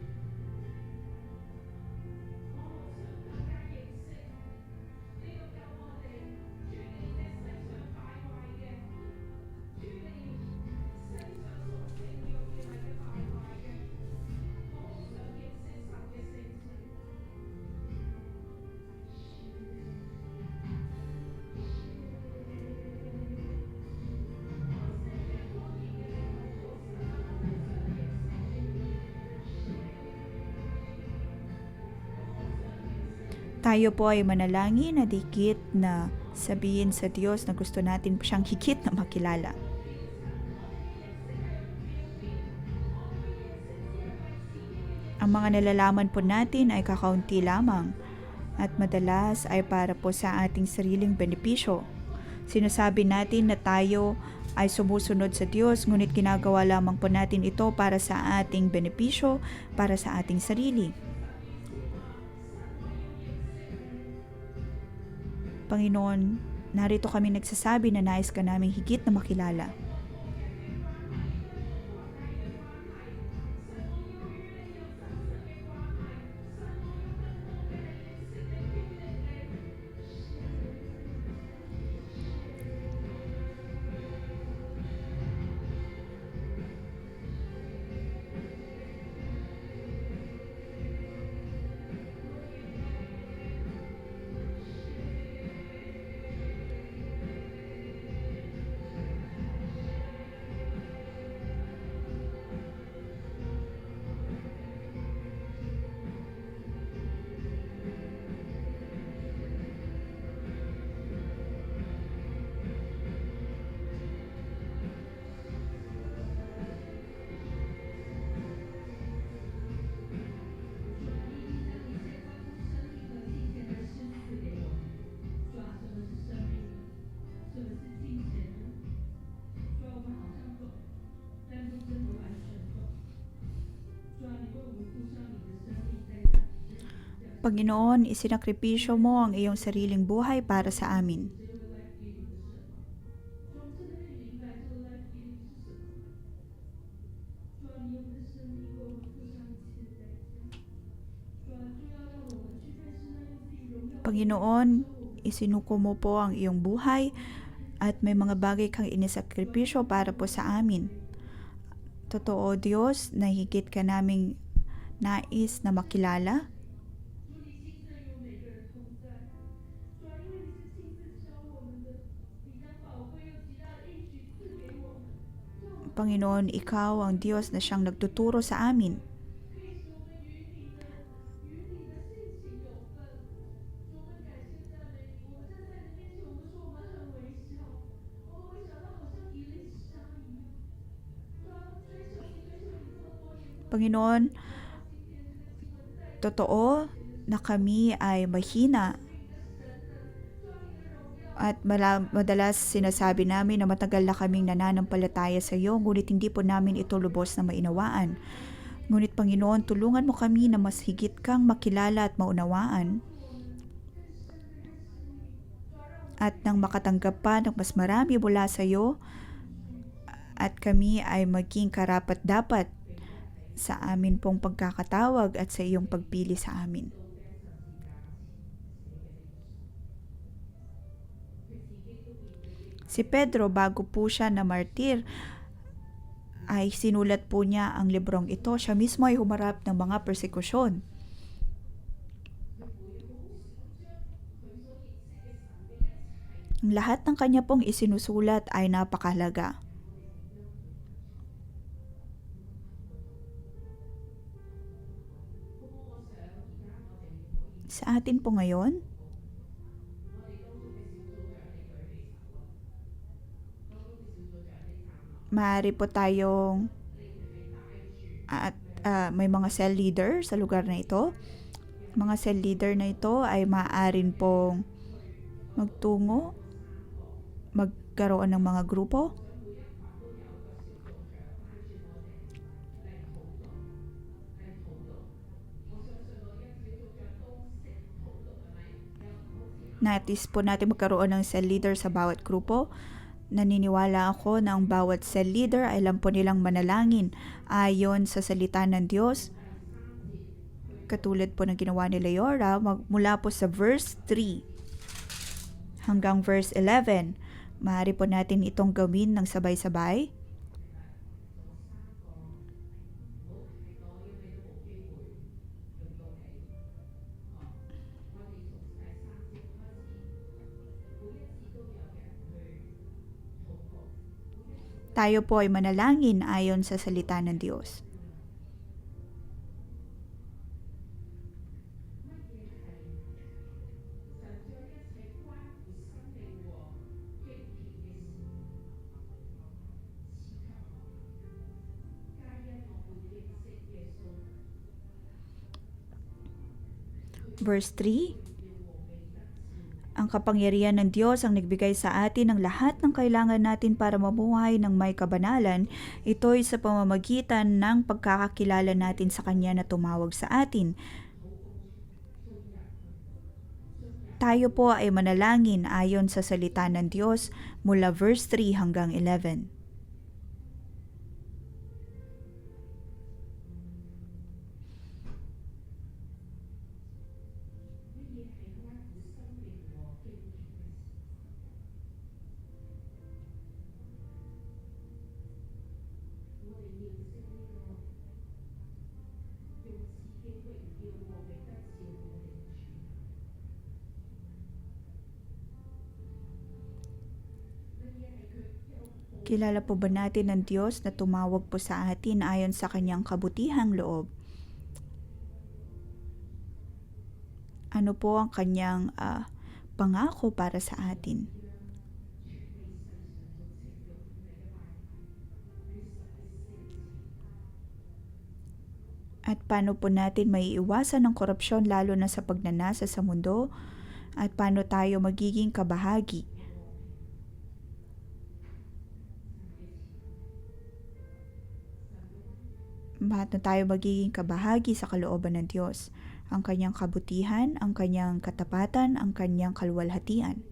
Tayo po ay manalangin na dikit na sabihin sa Diyos na gusto natin siyang higit na makilala. Ang mga nalalaman po natin ay kakaunti lamang at madalas ay para po sa ating sariling benepisyo. Sinasabi natin na tayo ay sumusunod sa Diyos, ngunit ginagawa lamang po natin ito para sa ating benepisyo, para sa ating sarili. Panginoon, narito kami nagsasabi na nais ka naming higit na makilala. Panginoon, isinakripisyo mo ang iyong sariling buhay para sa amin. Panginoon, isinuko mo po ang iyong buhay at may mga bagay kang inisakripisyo para po sa amin. Totoo, Diyos, na higit ka naming nais na makilala. Panginoon, ikaw ang Diyos na siyang nagtuturo sa amin. Panginoon, totoo na kami ay mahina at madalas sinasabi namin na matagal na kaming nananampalataya sa iyo, ngunit hindi po namin ito lubos na mainawaan. Ngunit Panginoon, tulungan mo kami na mas higit kang makilala at maunawaan at nang makatanggap pa ng mas marami mula sa iyo at kami ay maging karapat-dapat sa amin pong pagkakatawag at sa iyong pagpili sa amin. Si Pedro, bago po siya na martir, ay sinulat po niya ang librong ito. Siya mismo ay humarap ng mga persekusyon. Ang lahat ng kanya pong isinusulat ay napakahalaga. Sa atin po ngayon, maaari po tayong at may mga cell leader sa lugar na ito. Mga cell leader na ito ay maaaring pong magtungo, magkaroon ng mga grupo. Nais po natin magkaroon ng cell leader sa bawat grupo. Naniniwala ako na ang bawat cell leader ay alam po nilang manalangin ayon sa salita ng Diyos. Katulad po ng ginawa ni Leora, mula po sa verse 3 hanggang verse 11. Maaari po natin itong gawin ng sabay-sabay. Tayo po ay manalangin ayon sa salita ng Diyos. Verse 3, ang kapangyarihan ng Diyos ang nagbigay sa atin ng lahat ng kailangan natin para mamuhay ng may kabanalan. Ito'y sa pamamagitan ng pagkakakilala natin sa Kanya na tumawag sa atin. Tayo po ay manalangin ayon sa salita ng Diyos mula verse 3 hanggang 11. Kilala po ba natin ang Diyos na tumawag po sa atin ayon sa Kanyang kabutihang loob? Ano po ang Kanyang pangako para sa atin? At paano po natin maiiwasan ang korupsyon lalo na sa pagnanasa sa mundo? At paano tayo magiging kabahagi? Paano tayo magiging kabahagi sa kalooban ng Diyos? Ang Kanyang kabutihan, ang Kanyang katapatan, ang Kanyang kaluwalhatian.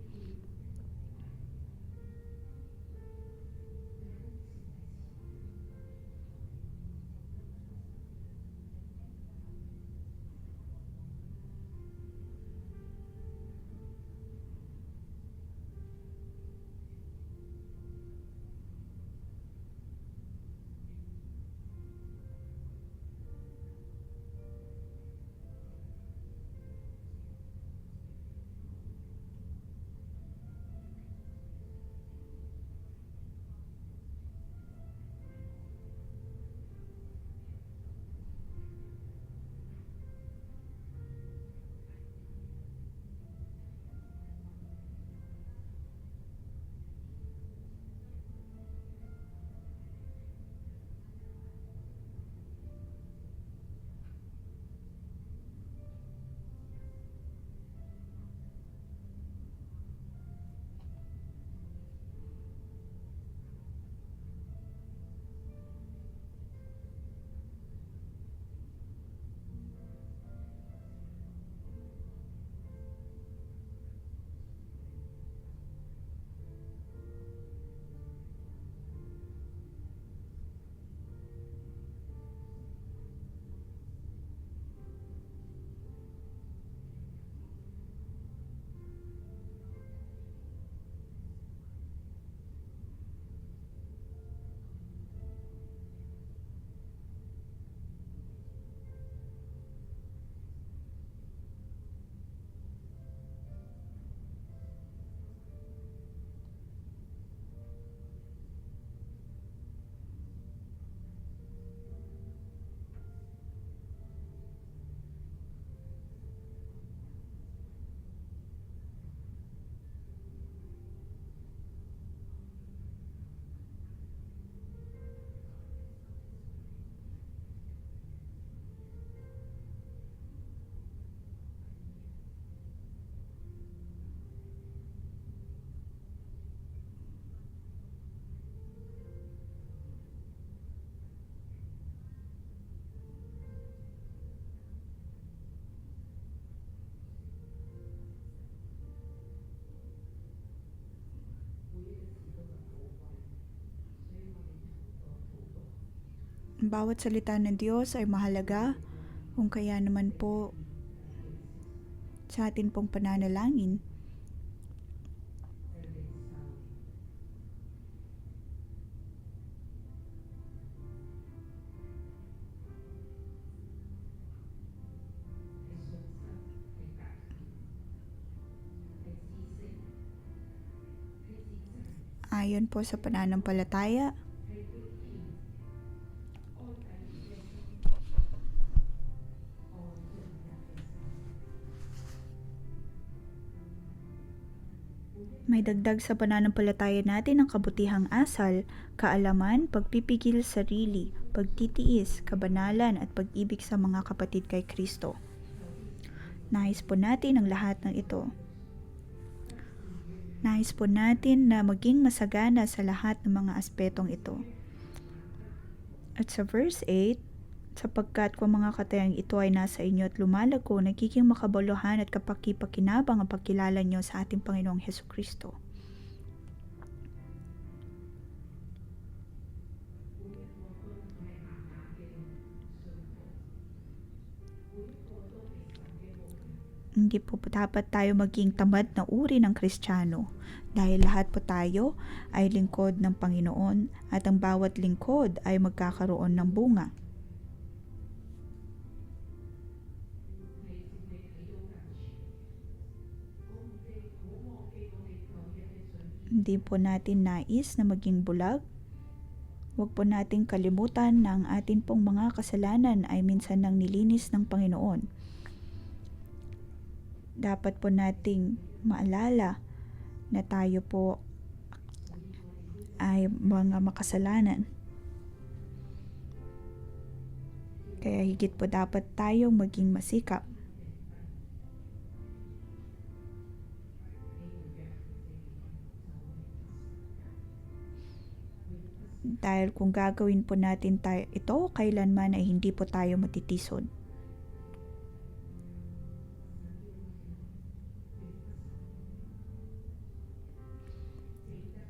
Ang bawat salita ng Diyos ay mahalaga, kung kaya naman po sa atin pong pananalangin. Ayon po sa pananampalataya, may dagdag sa pananampalataya natin ang kabutihang asal, kaalaman, pagpipigil sarili, pagtitiis, kabanalan at pag-ibig sa mga kapatid kay Kristo. Nais po natin ang lahat ng ito. Nais po natin na maging masagana sa lahat ng mga aspetong ito. At sa verse 8, sapagkat kung mga katayang ito ay nasa inyo at lumalago, nagiging makabuluhan at kapaki-pakinabang ang pagkilala nyo sa ating Panginoong Hesukristo. Hindi po dapat tayo maging tamad na uri ng Kristiyano dahil lahat po tayo ay lingkod ng Panginoon at ang bawat lingkod ay magkakaroon ng bunga. Hindi po natin nais na maging bulag. Huwag po nating kalimutan na ang atin pong mga kasalanan ay minsan nang nilinis ng Panginoon. Dapat po nating maalala na tayo po ay mga makasalanan. Kaya higit po dapat tayong maging masikap. Dahil kung gagawin po natin ito, kailanman ay hindi po tayo matitisod.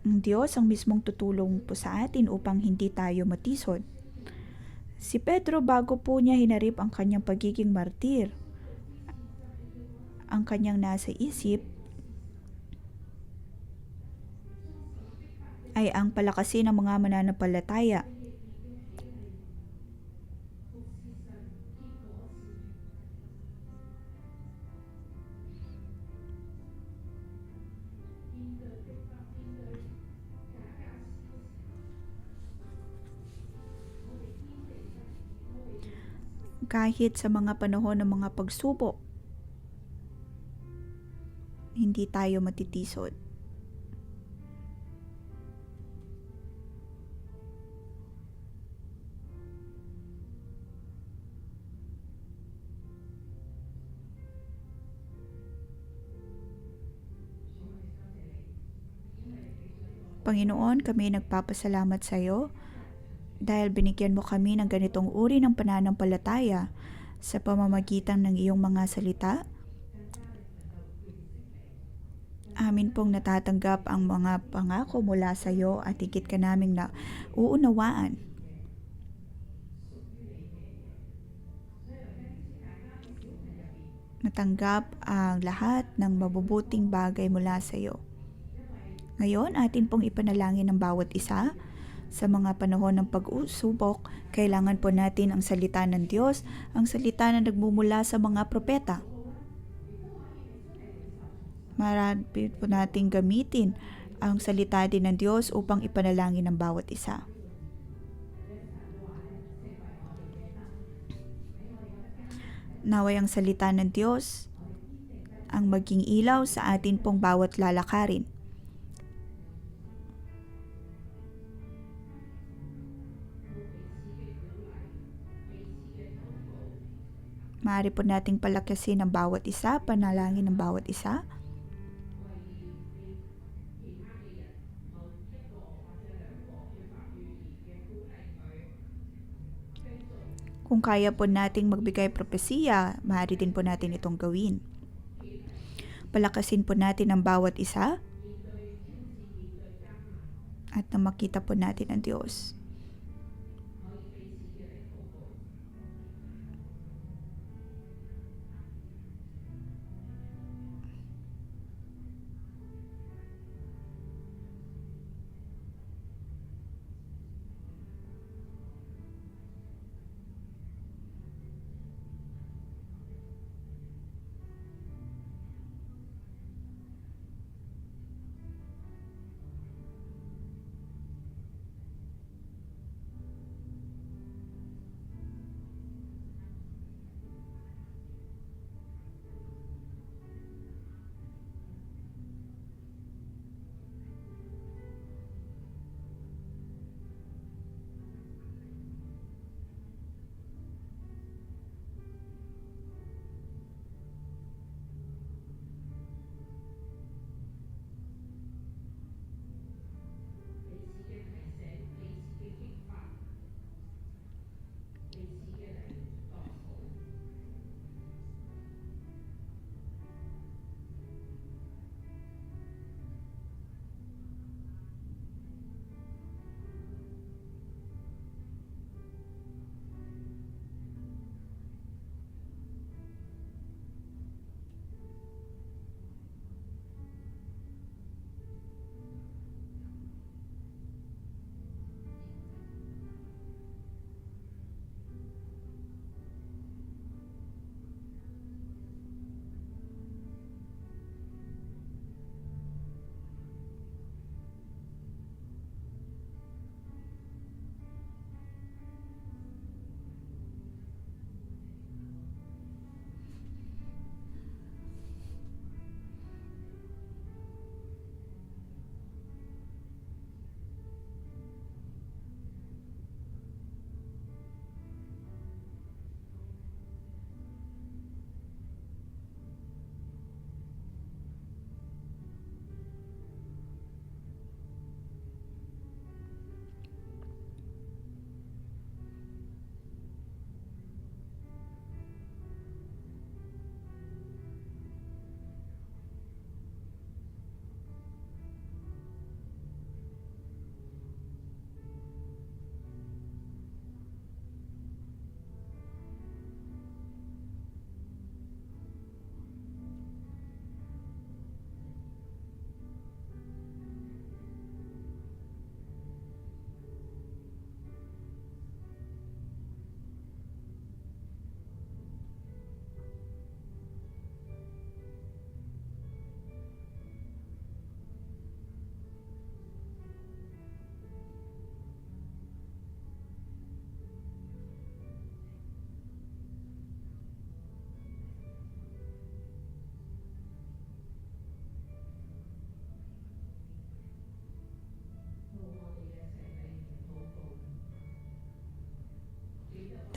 Ang Diyos ang mismong tutulong po sa atin upang hindi tayo matisod. Si Pedro, bago po niya hinarip ang kanyang pagiging martir, ang kanyang nasa isip ay ang palakasin ng mga mananampalataya. Kahit sa mga panahon ng mga pagsubok, hindi tayo matitisod. Panginoon, kami nagpapasalamat sa iyo dahil binigyan mo kami ng ganitong uri ng pananampalataya sa pamamagitan ng iyong mga salita. Amin pong natatanggap ang mga pangako mula sa iyo at higit ka naming na uunawaan. Natanggap ang lahat ng mabubuting bagay mula sa iyo. Ngayon, atin pong ipanalangin ang bawat isa. Sa mga panahon ng pag-usubok, kailangan po natin ang salita ng Diyos, ang salita na nagmumula sa mga propeta. Marami po nating gamitin ang salita din ng Diyos upang ipanalangin ang bawat isa. Naway ang salita ng Diyos ang maging ilaw sa atin pong bawat lalakarin. Maaari po nating palakasin ang bawat isa, panalangin ng bawat isa. Kung kaya po nating magbigay propesiya, maaari din po natin itong gawin. Palakasin po natin ang bawat isa at na makita po natin ang Diyos.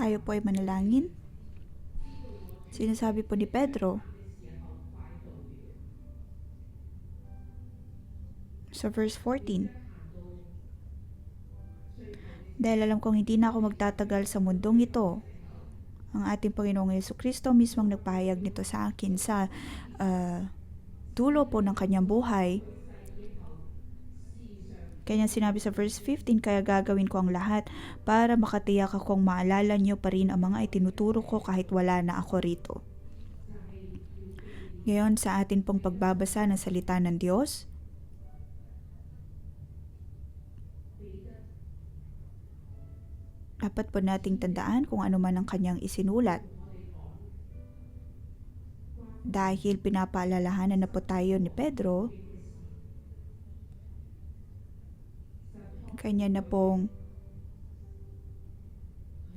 Tayo po ay manalangin. Sinasabi po ni Pedro sa verse 14, dahil alam kong hindi na ako magtatagal sa mundong ito, ang ating Panginoong Jesucristo mismong nagpahayag nito sa akin sa dulo po ng kanyang buhay. Kanya sinabi sa verse 15, kaya gagawin ko ang lahat para makatiyak akong maalala niyo pa rin ang mga itinuturo ko kahit wala na ako rito. Ngayon sa atin pong pagbabasa ng salita ng Diyos, dapat po nating tandaan kung ano man ang kanyang isinulat. Dahil pinapaalalahanan na po tayo ni Pedro, kanya na pong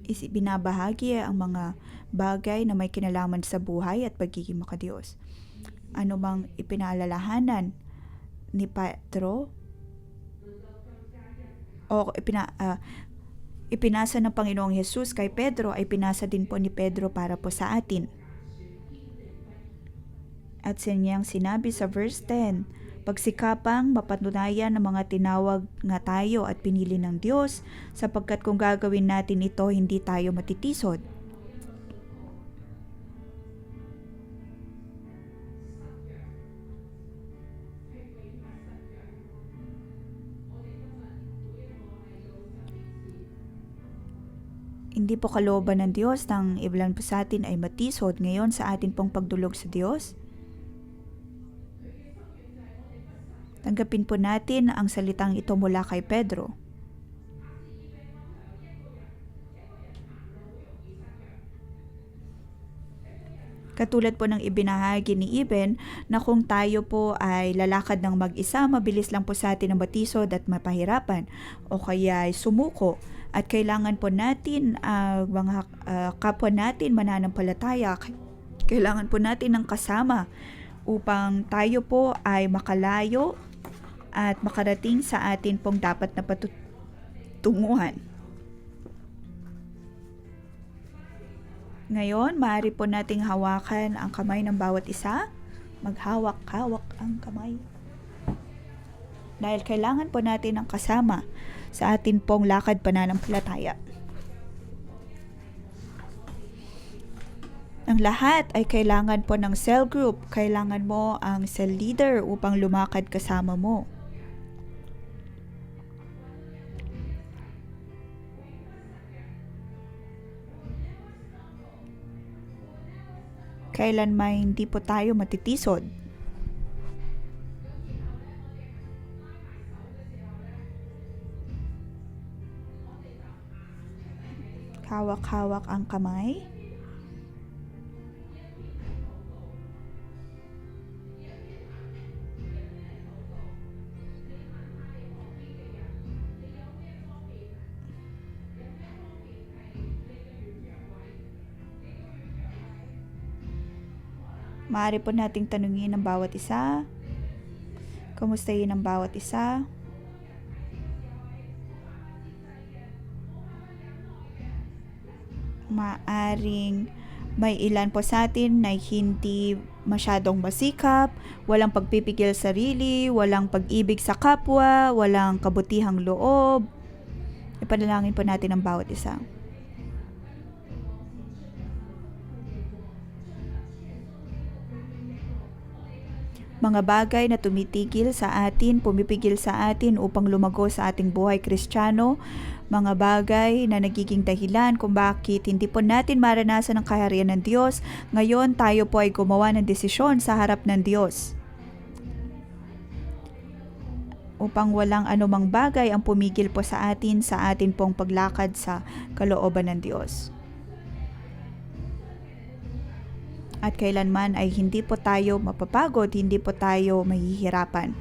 binabahagi ang mga bagay na may kinalaman sa buhay at pagiging makadiyos. Ano mang ipinaalalahanan ni Pedro o ipinasa ng Panginoong Hesus kay Pedro ay pinasa din po ni Pedro para po sa atin. At sa niyang sinabi sa verse 10, pagsikapang mapatunayan ng mga tinawag nga tayo at pinili ng Diyos, sapagkat kung gagawin natin ito, hindi tayo matitisod. Hindi po kalooban ng Diyos nang ilan po sa atin ay matisod ngayon sa atin pong pagdulog sa Diyos. Tanggapin po natin ang salitang ito mula kay Pedro. Katulad po ng ibinahagi ni Iben na kung tayo po ay lalakad ng mag-isa, mabilis lang po sa atin ang matisod at mapahirapan o kaya ay sumuko. At kailangan po natin mga kapwa natin mananampalataya, kailangan po natin ng kasama upang tayo po ay makalayo at makarating sa atin pong dapat na patutunguhan. Ngayon, maaari po nating hawakan ang kamay ng bawat isa. Maghawak-hawak ang kamay. Dahil kailangan po natin ng kasama sa atin pong lakad pananampalataya. Ang lahat ay kailangan po ng cell group. Kailangan mo ang cell leader upang lumakad kasama mo. Kailanman hindi po tayo matitisod. Hawak-hawak ang kamay. Maaari po nating tanungin ang bawat isa. Kumustahin ang bawat isa. Maaring may ilan po sa atin na hindi masyadong masikap, walang pagpipigil sa sarili, walang pag-ibig sa kapwa, walang kabutihang loob. Ipanalangin po natin ang bawat isa. Mga bagay na tumitigil sa atin, pumipigil sa atin upang lumago sa ating buhay Kristiyano, mga bagay na nagiging dahilan kung bakit hindi po natin maranasan ang kaharian ng Diyos, ngayon tayo po ay gumawa ng desisyon sa harap ng Diyos. Upang walang anumang bagay ang pumigil po sa atin pong paglakad sa kalooban ng Diyos. At kailanman ay hindi po tayo mapapagod, hindi po tayo mahihirapan.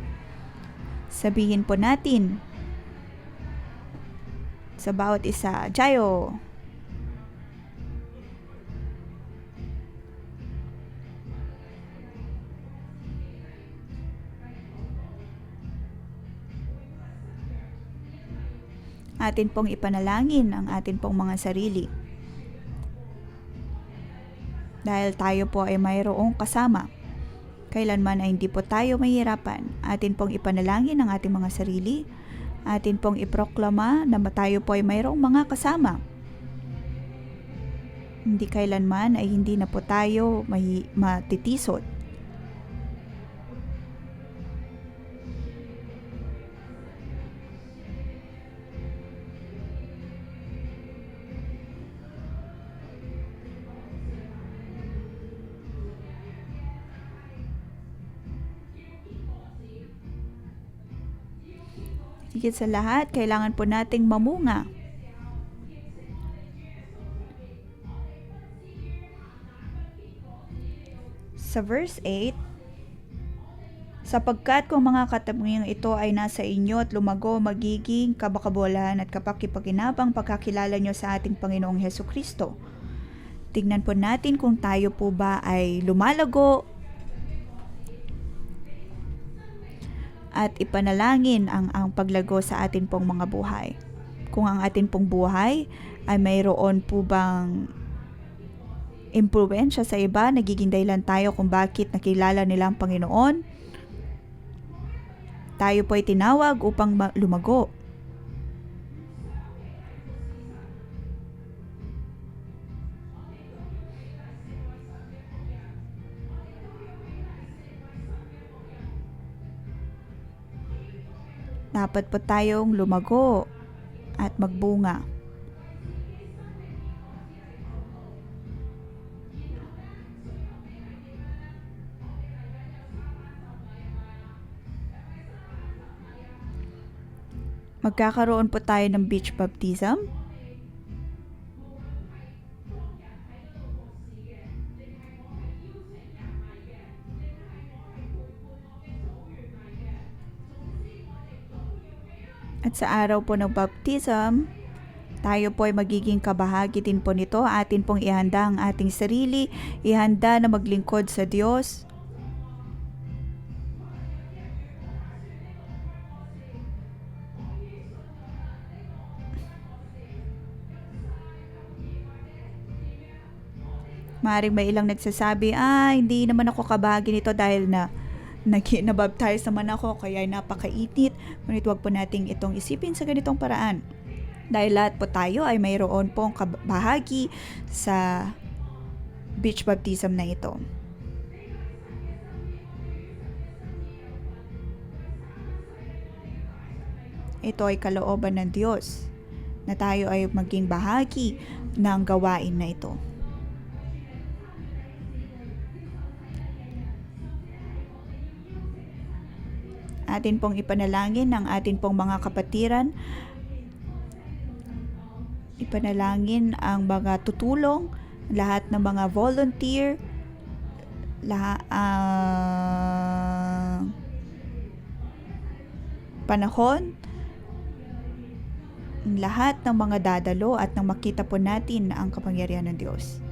Sabihin po natin sa bawat isa, Jayo! Atin pong ipanalangin ang atin pong mga sarili. dahil tayo po ay mayroong kasama. Kailanman ay hindi po tayo mahirapan. Atin pong ipanalangin ang ating mga sarili. Atin pong iproklama na tayo po ay mayroong mga kasama. Hindi kailanman ay hindi na po tayo matitisod. Higit sa lahat, kailangan po nating mamunga. Sa verse 8, sapagkat kung mga katangiang ito ay nasa inyo at lumago, magiging kabakabulan at kapakipakinabang pagkakilala nyo sa ating Panginoong Heso Kristo. Tingnan po natin kung tayo po ba ay lumalago at ipanalangin ang paglago sa atin pong mga buhay. Kung ang atin pong buhay ay mayroon po bang impluwensya sa iba, nagiging dahilan tayo kung bakit nakilala nila ang Panginoon, tayo po ay tinawag upang lumago. Dapat po tayong lumago at magbunga. Magkakaroon po tayo ng beach baptism. At sa araw po ng baptism, tayo po ay magiging kabahagi din po nito. Atin pong ihanda ang ating sarili, ihanda na maglingkod sa Diyos. Maaaring may ilang nagsasabi, hindi naman ako kabahagi nito dahil nabaptize naman ako, kaya ay napakainit. Ngunit wag po nating itong isipin sa ganitong paraan. Dahil lahat po tayo ay mayroon pong kabahagi sa beach baptism na ito. Ito ay kalooban ng Diyos na tayo ay maging bahagi ng gawain na ito. Atin pong ipanalangin ang atin pong mga kapatiran. Ipanalangin ang mga tutulong, lahat ng mga volunteer, panahon, lahat ng mga dadalo at nang makita po natin ang kapangyarihan ng Diyos.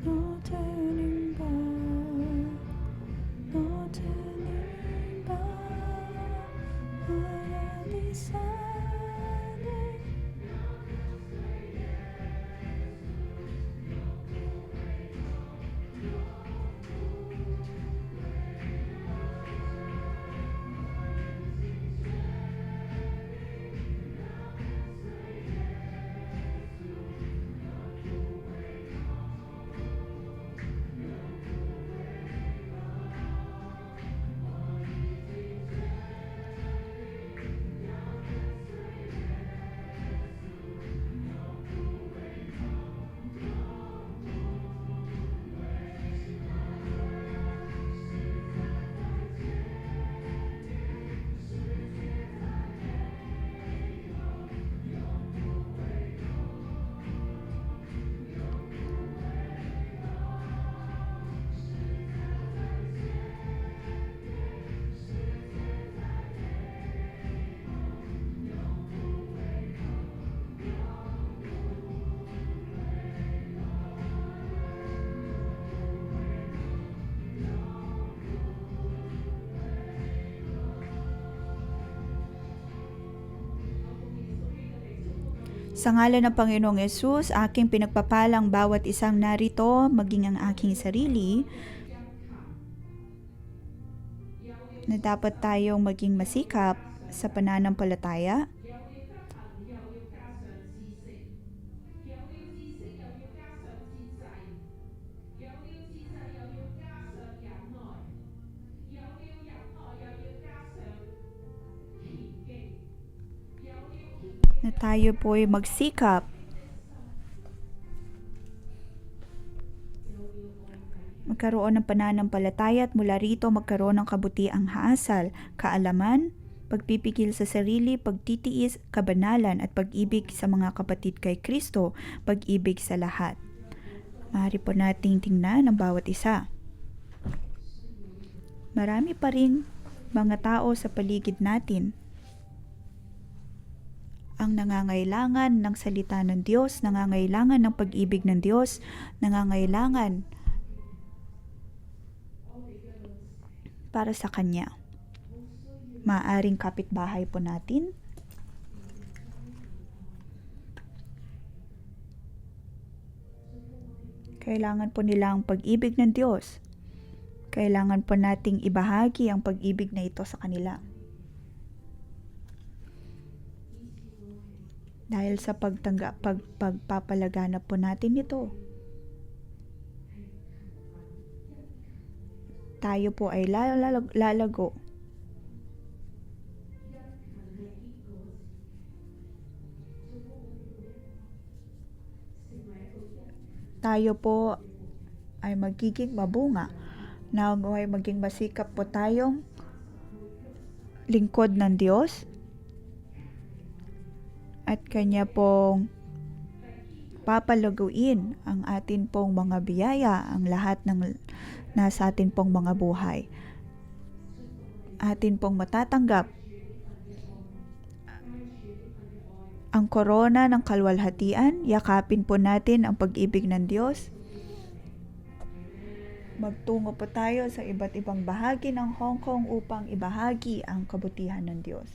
No turning back, no turning back. What I decided. Sa ngalan ng Panginoong Yesus, aking pinagpapalang bawat isang narito, maging ang aking sarili, na dapat tayong maging masikap sa pananampalataya. Na tayo po ay magsikap magkaroon ng pananampalataya at mula rito magkaroon ng kabutiang haasal, kaalaman, pagpipigil sa sarili, pagtitiis, kabanalan at pag-ibig sa mga kapatid kay Kristo, pag-ibig sa lahat. Maaari po nating tingnan ang bawat isa. Marami pa ring mga tao sa paligid natin ang nangangailangan ng salita ng Diyos, nangangailangan ng pag-ibig ng Diyos, nangangailangan para sa Kanya. Maaaring kapitbahay po natin, kailangan po nila ang pag-ibig ng Diyos. Kailangan po nating ibahagi ang pag-ibig na ito sa kanila. Dahil sa pagpapalaganap po natin ito, tayo po ay lalago. Tayo po ay magiging mabunga. Naway maging masikap po tayong lingkod ng Diyos at Kanya pong papalaguin ang atin pong mga biyaya, ang lahat ng nasa atin pong mga buhay. Atin pong matatanggap ang korona ng kalwalhatian, yakapin po natin ang pag-ibig ng Diyos. Magtungo po tayo sa iba't ibang bahagi ng Hong Kong upang ibahagi ang kabutihan ng Diyos.